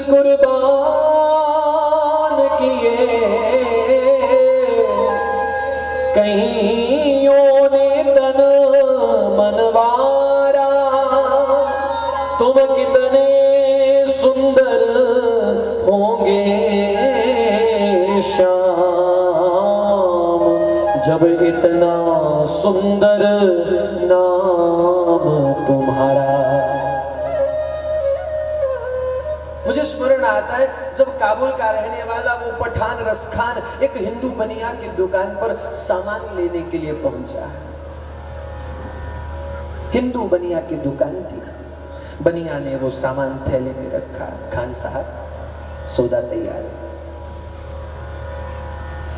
कुर्बान किए, कईयों ने तन मनवारा, तुम कितने सुंदर होंगे श्याम, जब इतना सुंदर नाम तुम्हारा। मुझे स्मरण आता है जब काबुल का रहने वाला वो पठान रसखान एक हिंदू बनिया की दुकान पर सामान लेने के लिए पहुंचा। हिंदू बनिया की दुकान थी, बनिया ने वो सामान थैले में रखा। खान साहब सौदा तैयार है,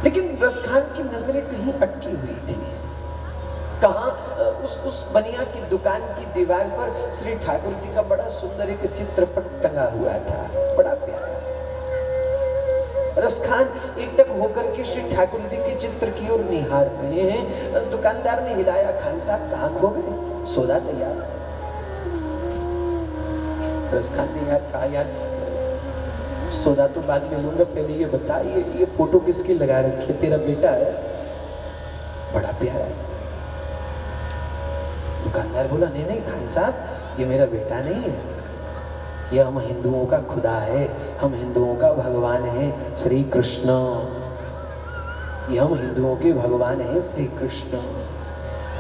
लेकिन रसखान की नजरें कहीं अटकी हुई थी। कहां? उस बनिया की दुकान की दीवार पर श्री ठाकुर जी का बड़ा सुंदर एक चित्रपट टंगा हुआ था, बड़ा प्यारा। रसखान एकटक होकर के श्री ठाकुर जी के चित्र की ओर निहार रहे हैं। दुकानदार ने हिलाया, खान साहब कहाँ खो गए? सौदा तैयार। रसखान ने यार कहा, यार सौदा तो बाद में लूंगा, पहले ये बता, ये फोटो किसकी लगा रखी है? तेरा बेटा है, बड़ा प्यारा है। दुकानदार बोला, नहीं नहीं खान साहब, ये मेरा बेटा नहीं है, ये हम हिंदुओं का खुदा है, हम हिंदुओं का भगवान है श्री कृष्ण, ये हम हिंदुओं के भगवान हैं श्री कृष्ण।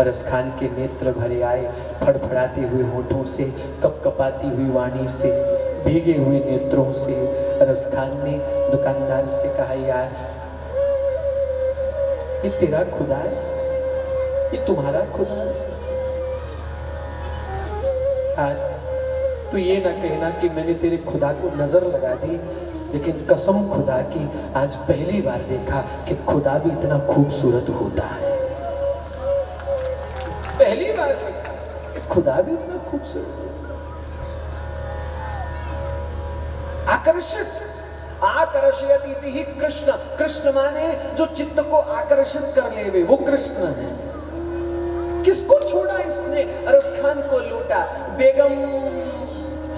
रसखान के नेत्र भरे आए, फड़फड़ाते हुए होठों से, कपकपाती हुई वाणी से, भीगे हुए नेत्रों से रसखान ने दुकानदार से कहा, यार ये तेरा खुदा है, ये तुम्हारा खुदा है। तो ये ना कहना कि मैंने तेरे खुदा को नजर लगा दी, लेकिन कसम खुदा की आज पहली बार देखा कि खुदा भी इतना खूबसूरत होता है। पहली बार देखा कि खुदा भी इतना खूबसूरत। आकर्षित आकर्षयति ही कृष्ण। कृष्ण माने जो चित्त को आकर्षित कर ले, वो कृष्ण है। किसको छोड़ा इसने? रसखान को लूटा, बेगम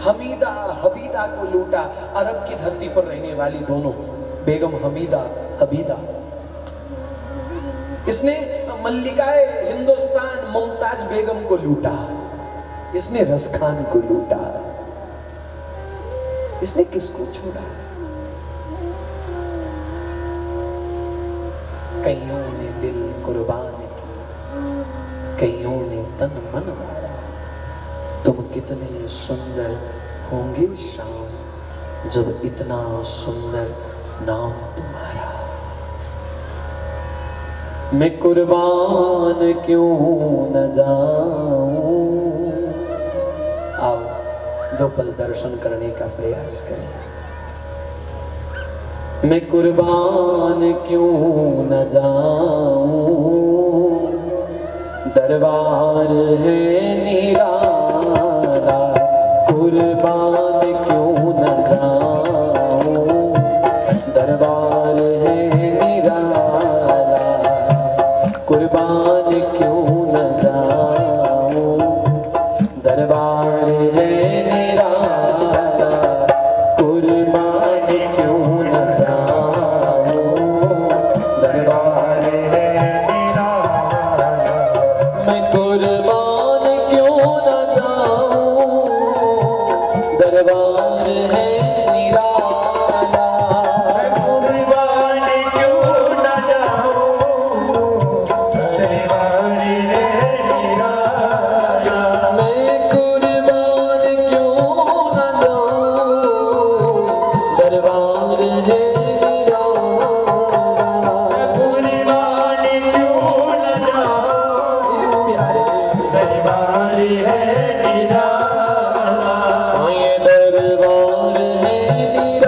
हमीदा हबीदा को लूटा। अरब की धरती पर रहने वाली दोनों, बेगम हमीदा हबीदा। इसने मल्लिकाए हिंदुस्तान मुमताज बेगम को लूटा, इसने रसखान को लूटा। इसने किसको छोड़ा? कईयों ने दिल कुर्बान की, कईयों ने तन मन वारा, तुम कितने सुंदर होंगे श्याम, जब इतना सुंदर नाम तुम्हारा। मैं कुर्बान क्यों न जाऊं। आओ दो पल दर्शन करने का प्रयास करें। मैं कुर्बान क्यों न जाऊं, दरबार है निराला, कुर्बान क्यों न जाऊं, दरबार है निराला, कुर्बान क्यों न जाऊं, दरबार है निराला, कुर्बान क्यों न जाऊं, दरबार है निराला। मैं कुर्बान क्यों न जाऊं, दरबार है निराला। मैं कुर्बान क्यों न जाऊं, दरबार है निराला। मैं कुर्बान क्यों न जाऊं, दरबार है निराला। कुर्बान क्यों न जाऊं, दरबार है निराला। ये दरबार है निराला, दरबार है निराला,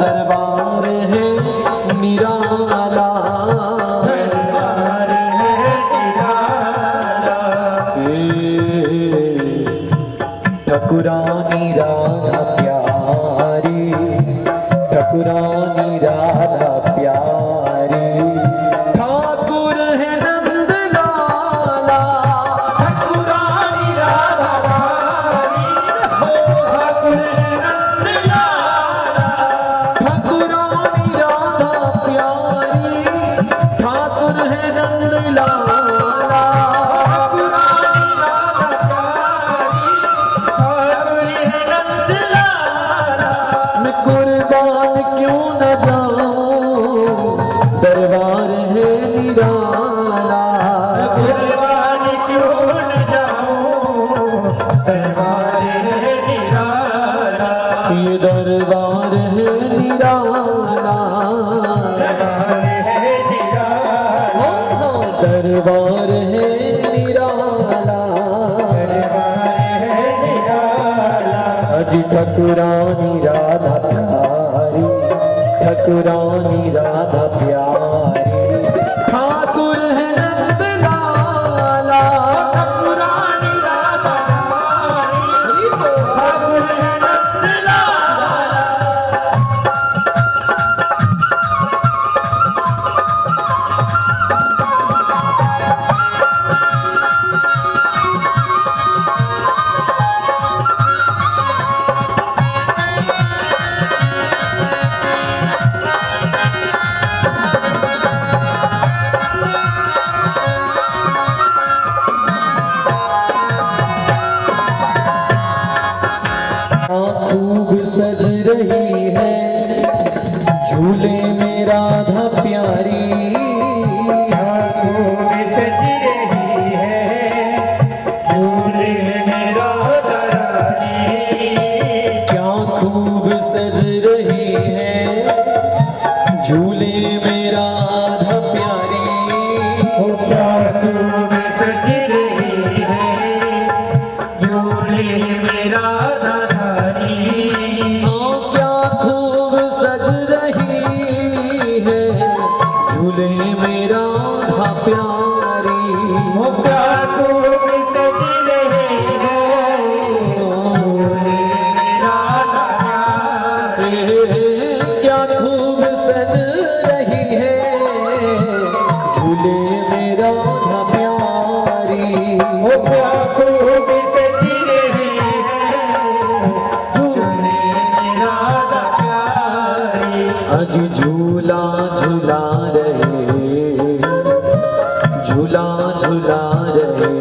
दरबार है निराला। ठकुरानी राधा प्यारी, ठकुरानी राधा प्यारी, ठाकुर है नंद लाला, ठकुरानी राधा प्यारी, ठाकुर है नंद लाला, ठकुरानी राधा प्यारी, ठाकुर है नंद लाला, ठकुरानी राधा प्यारी, ठाकुर है नंद लाला। मैं कुर्बान क्यों न जाऊं, दरबार है निराला। कुर्बान क्यों न जाऊं, दरबार है निराला। ये दरबार है निराला, दरबार है निराला, दरबार है निराला, दरबार है निराला। अजी ठकुरानी राधा प्यारी, ठकुरानी राधा प्यारी, ठाकुर है नंद लाला, ठकुरानी राधा प्यारी, ठाकुर है नंद लाला। खूब सज रही है झूले में राधा प्यारी, खूब सज रही है झूले में राधा रानी, क्या खूब सज रही है झूले में राधा प्यारी, क्या खूब सज रही है झूले में राधा, क्या खूब सज रही है झूले में राधा प्यारी, क्या खूब सज रही है झूले में राधा प्यारी, क्या खूब सज रही है झूले में राधा प्यारी, क्या खूब सज रही है आज झूला झूला रहे, झूला झूला रहे,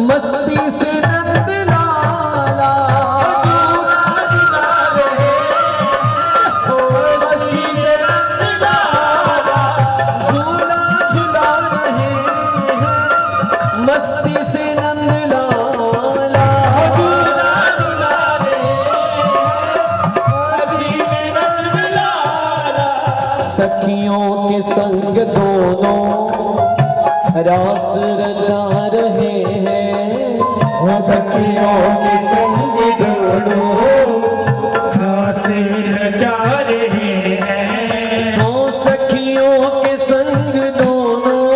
मस्ती से नंद लाला, झूला झूला रहे, मस्ती से नंद लाला, झूला झूला रहे, मस्ती से नंद लाला, झूला झूला रहे, सखियों के संग दोनों रास रचा रहे हैं। सखियों के संग दोनों रास रचा रहे हैं। सखियों के संग दोनों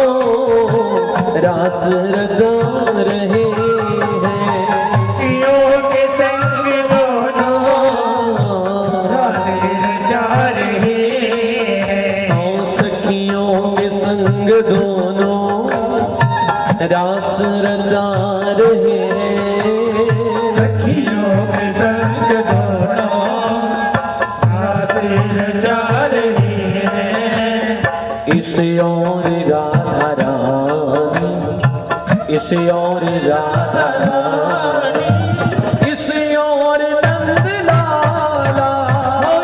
रास रचा रहे हैं। सखियों के संग दोनों रास रचा रहे हैं। सखियों के संग दोनों रास रचा रहे हैं। सखियों के संग दोनों रास रचा रहे हैं। इस ओर राधा रानी, इस ओर राधा रानी, इस ओर नंद लाला।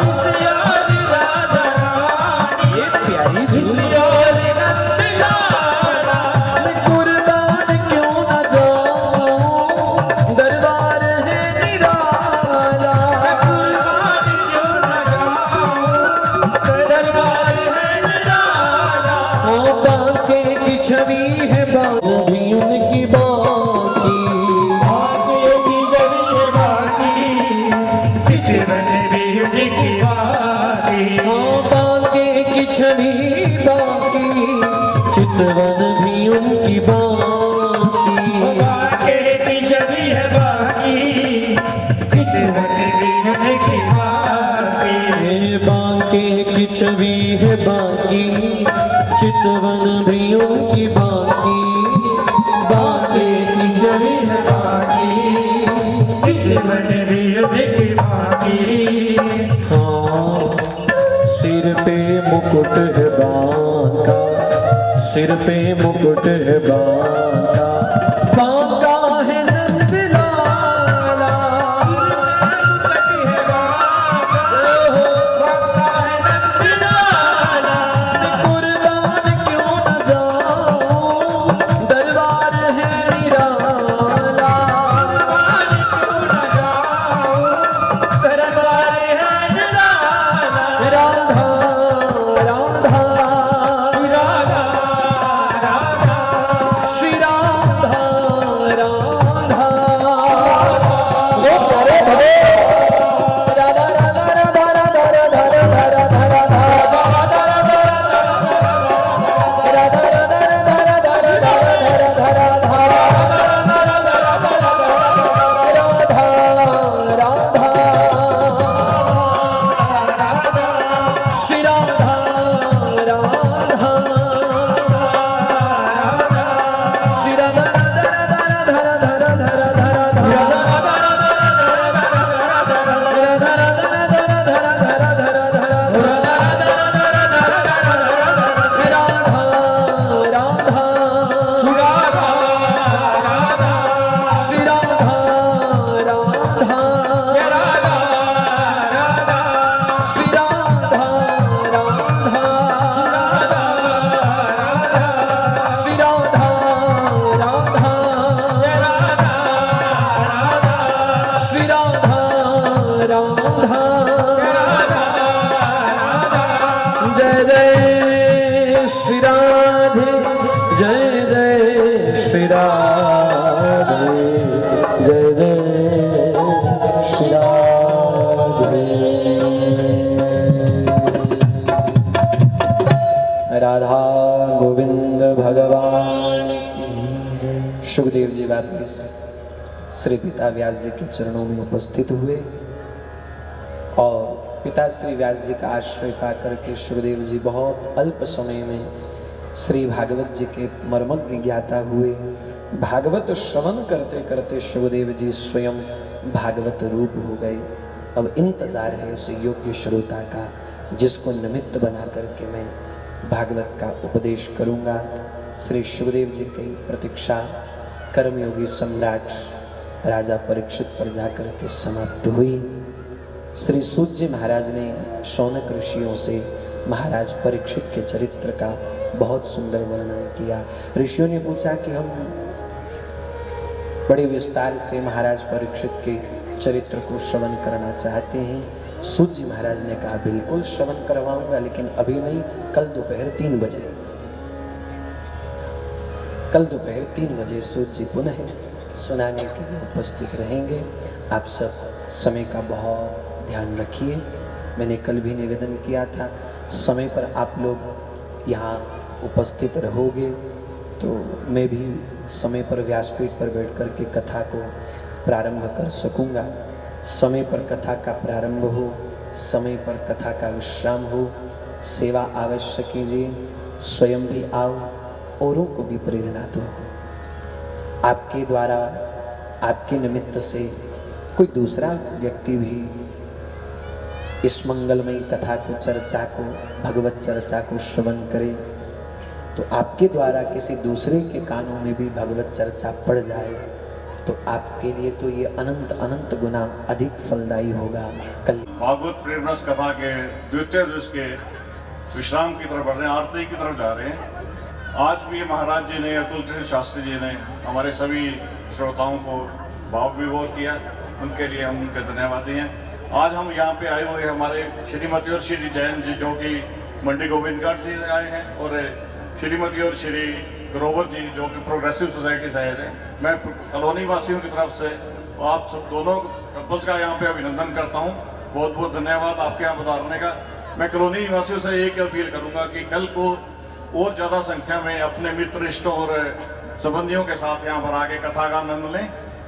इस ओर राधा रानी, ये प्यारी जी इस ओर नंद लाला। मैं कुर्बान क्यों न जाऊं, दरबार है निराला। कुर्बान क्यों न जाऊं, दरबार है निराला। ओ बांके की छवि है बात भी उनकी बाकी। बांके की छवि है बाकी, चितवन भी उनकी बाकी। ओ बांके की छवि बाकी, चितवन भी उनकी बाकी। बांके की छवि है बाकी, चितवन भी उनकी बाकी। बांके की छवि है बाकी, चितवन भी उनकी बाकी। बांके की छवि है बाकी। चितवन भी उनकी बाकी। हाँ, सिर पे मुकुट है बांका, सिर पे मुकुट है बांका। बांका है नंद लाला। कुर्बान क्यों न जाऊं, दरबार है निराला। राधा राधा, श्री राधा राधा। वो करे भरे राधा राधा राधा राधा राधा राधा राधा राधा। राधा राधा राधा राधा राधा राधा राधा। राधा राधा, श्री राधा राधा। श्री राधा राधा राधा राधा राधा राधा राधा। राधा राधा राधा राधा राधा राधा राधा राधा। राधा राधा, श्री राधा राधा। श्री राधा राधा, श्री राधा राधा। श्री राधा राधा। जय जय श्री राधे, जय जय श्री राधे, जय जय श्री राधे। राधा गोविंद भगवान। सुखदेव जी वापिस श्री पिता व्यास जी के चरणों में उपस्थित हुए और पिता श्री व्यास जी का आश्रय पाकर के सुखदेव जी बहुत अल्प समय में श्री भागवत जी के मर्मज्ञ ज्ञाता हुए। भागवत श्रवण करते करते सुखदेव जी स्वयं भागवत रूप हो गए। अब इंतजार है उस योग्य श्रोता का जिसको निमित्त बना करके मैं भागवत का उपदेश करूंगा। श्री सुखदेव जी की प्रतीक्षा कर्मयोगी सम्राट राजा परीक्षित पर जाकर के समाप्त हुई। श्री सूत जी महाराज ने शौनक ऋषियों से महाराज परीक्षित के चरित्र का बहुत सुंदर वर्णन किया। ऋषियों ने पूछा कि हम बड़े विस्तार से महाराज परीक्षित के चरित्र को श्रवण करना चाहते हैं। सूत जी महाराज ने कहा बिल्कुल श्रवण करवाऊंगा, लेकिन अभी नहीं, कल दोपहर 3 बजे। कल दोपहर 3 बजे सूत जी पुनः सुनाने के लिए उपस्थित रहेंगे। आप सब समय का बहुत ध्यान रखिए। मैंने कल भी निवेदन किया था, समय पर आप लोग यहाँ उपस्थित रहोगे तो मैं भी समय पर व्यासपीठ पर बैठकर के कथा को प्रारंभ कर सकूँगा। समय पर कथा का प्रारंभ हो, समय पर कथा का विश्राम हो। सेवा अवश्य कीजिए, स्वयं भी आओ, औरों को भी प्रेरणा दो। आपके द्वारा, आपके निमित्त से कोई दूसरा व्यक्ति भी इस मंगलमयी कथा को, चर्चा को, भगवत चर्चा को श्रवण करे तो आपके द्वारा किसी दूसरे के कानों में भी भगवत चर्चा पड़ जाए तो आपके लिए तो ये अनंत अनंत गुना अधिक फलदायी होगा। कल भागवत प्रेम रस कथा के द्वितीय दिवस के विश्राम की तरफ बढ़ रहे हैं, आरती की तरफ जा रहे हैं। आज भी महाराज जी ने, अतुल कृष्ण शास्त्री जी ने हमारे सभी श्रोताओं को भाव विभोर किया, उनके लिए हम उनके धन्यवादी हैं। आज हम यहाँ पे आए हुए हमारे श्रीमती और श्री जैन जी जो कि मंडी गोविंदगढ़ से आए हैं, और श्रीमती और श्री ग्रोवर जी जो कि प्रोग्रेसिव सोसाइटी से आए हैं। मैं कॉलोनी वासियों की तरफ से आप सब दोनों कपल्स का यहाँ पे अभिनंदन करता हूँ। बहुत बहुत धन्यवाद आपके यहाँ पधारने का। मैं कॉलोनी वासियों से एक अपील करूँगा कि कल को और ज़्यादा संख्या में अपने मित्र इष्टों और संबंधियों के साथ यहाँ पर आके कथा का आनंद लें।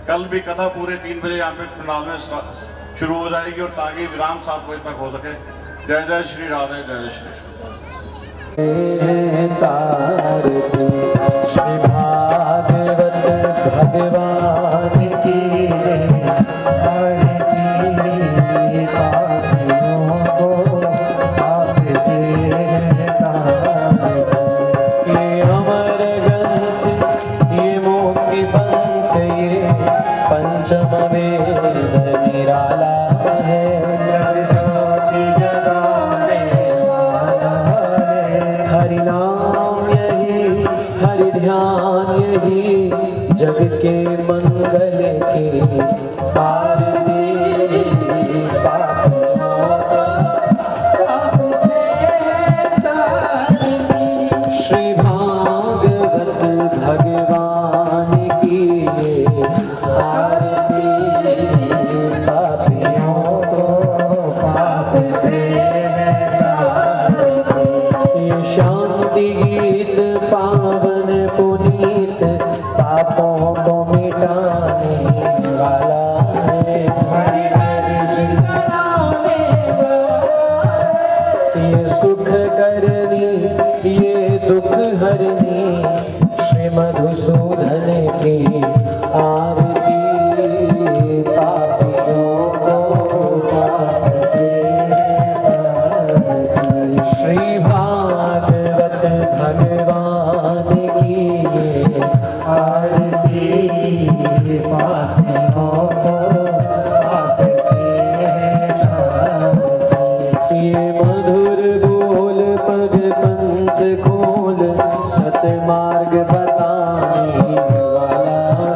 कल भी कथा पूरे 3 बजे यहाँ पे पंडाल में शुरू हो जाएगी और ताकि विराम 7 बजे तक हो सके। जय जय श्री राधे, जय श्री श्री भागवत भगवान की ये अमर ग्रंथ, ये मोक्ति पंथ, ये पंचम वेद निराला है। हरि नाम यही, हरि ध्यान यही, जग के मंगल के आरती। श्री भागवत भगवान की आरती। पापियों को पाप से ये शांति गीत पावन पुनीत, पापों को मिटाने वाला है। ये सुख करनी, ये दुख हरनी, श्री मधुसूदन की आरती। पापियों को पाप से श्री भागवत भगवान की आरती। पापियों को पाप से ये मधुर बोल पग पंथ खोल, सत मार्ग बताने वाला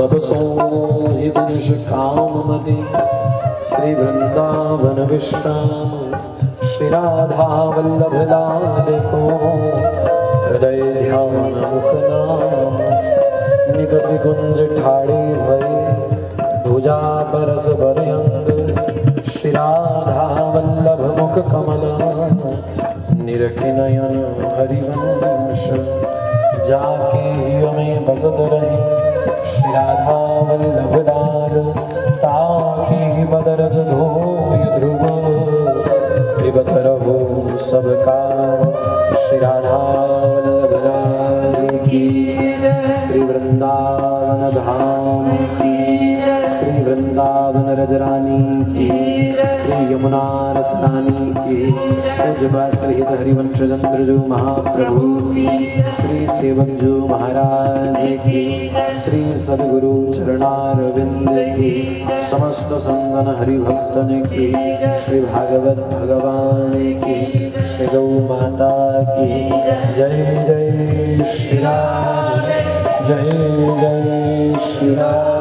सब सोहित निष्काममति श्री वृंदावन विश्राम श्री राधा वल्लभ लाल को हृदय ध्यान मुखनाम निकसि कुंज ठाड़ी भये भुजा परस पर्यंग श्री राधा वल्लभ मुख कमल निरखि नयन हरिवंश जाके में बसत रहे श्री राधा वल्लभ लाल ताकि बदरज धोय ध्रुव विबत रहो सबका श्री राधा वल्लभ लाल की श्री वृंदावन धाम की श्री वृंदावन रजरानी की श्री यमुना रसरानी की पूज्य श्रीहित हरिवंश चंद्रजू महाप्रभु की श्री सेवक जो महाराज की श्री सदगुरु चरणारविंद की समस्त संगन हरिभक्तन की श्री भागवत भगवान की श्री गौ माता की जय जय श्री राम जय जय श्री राम।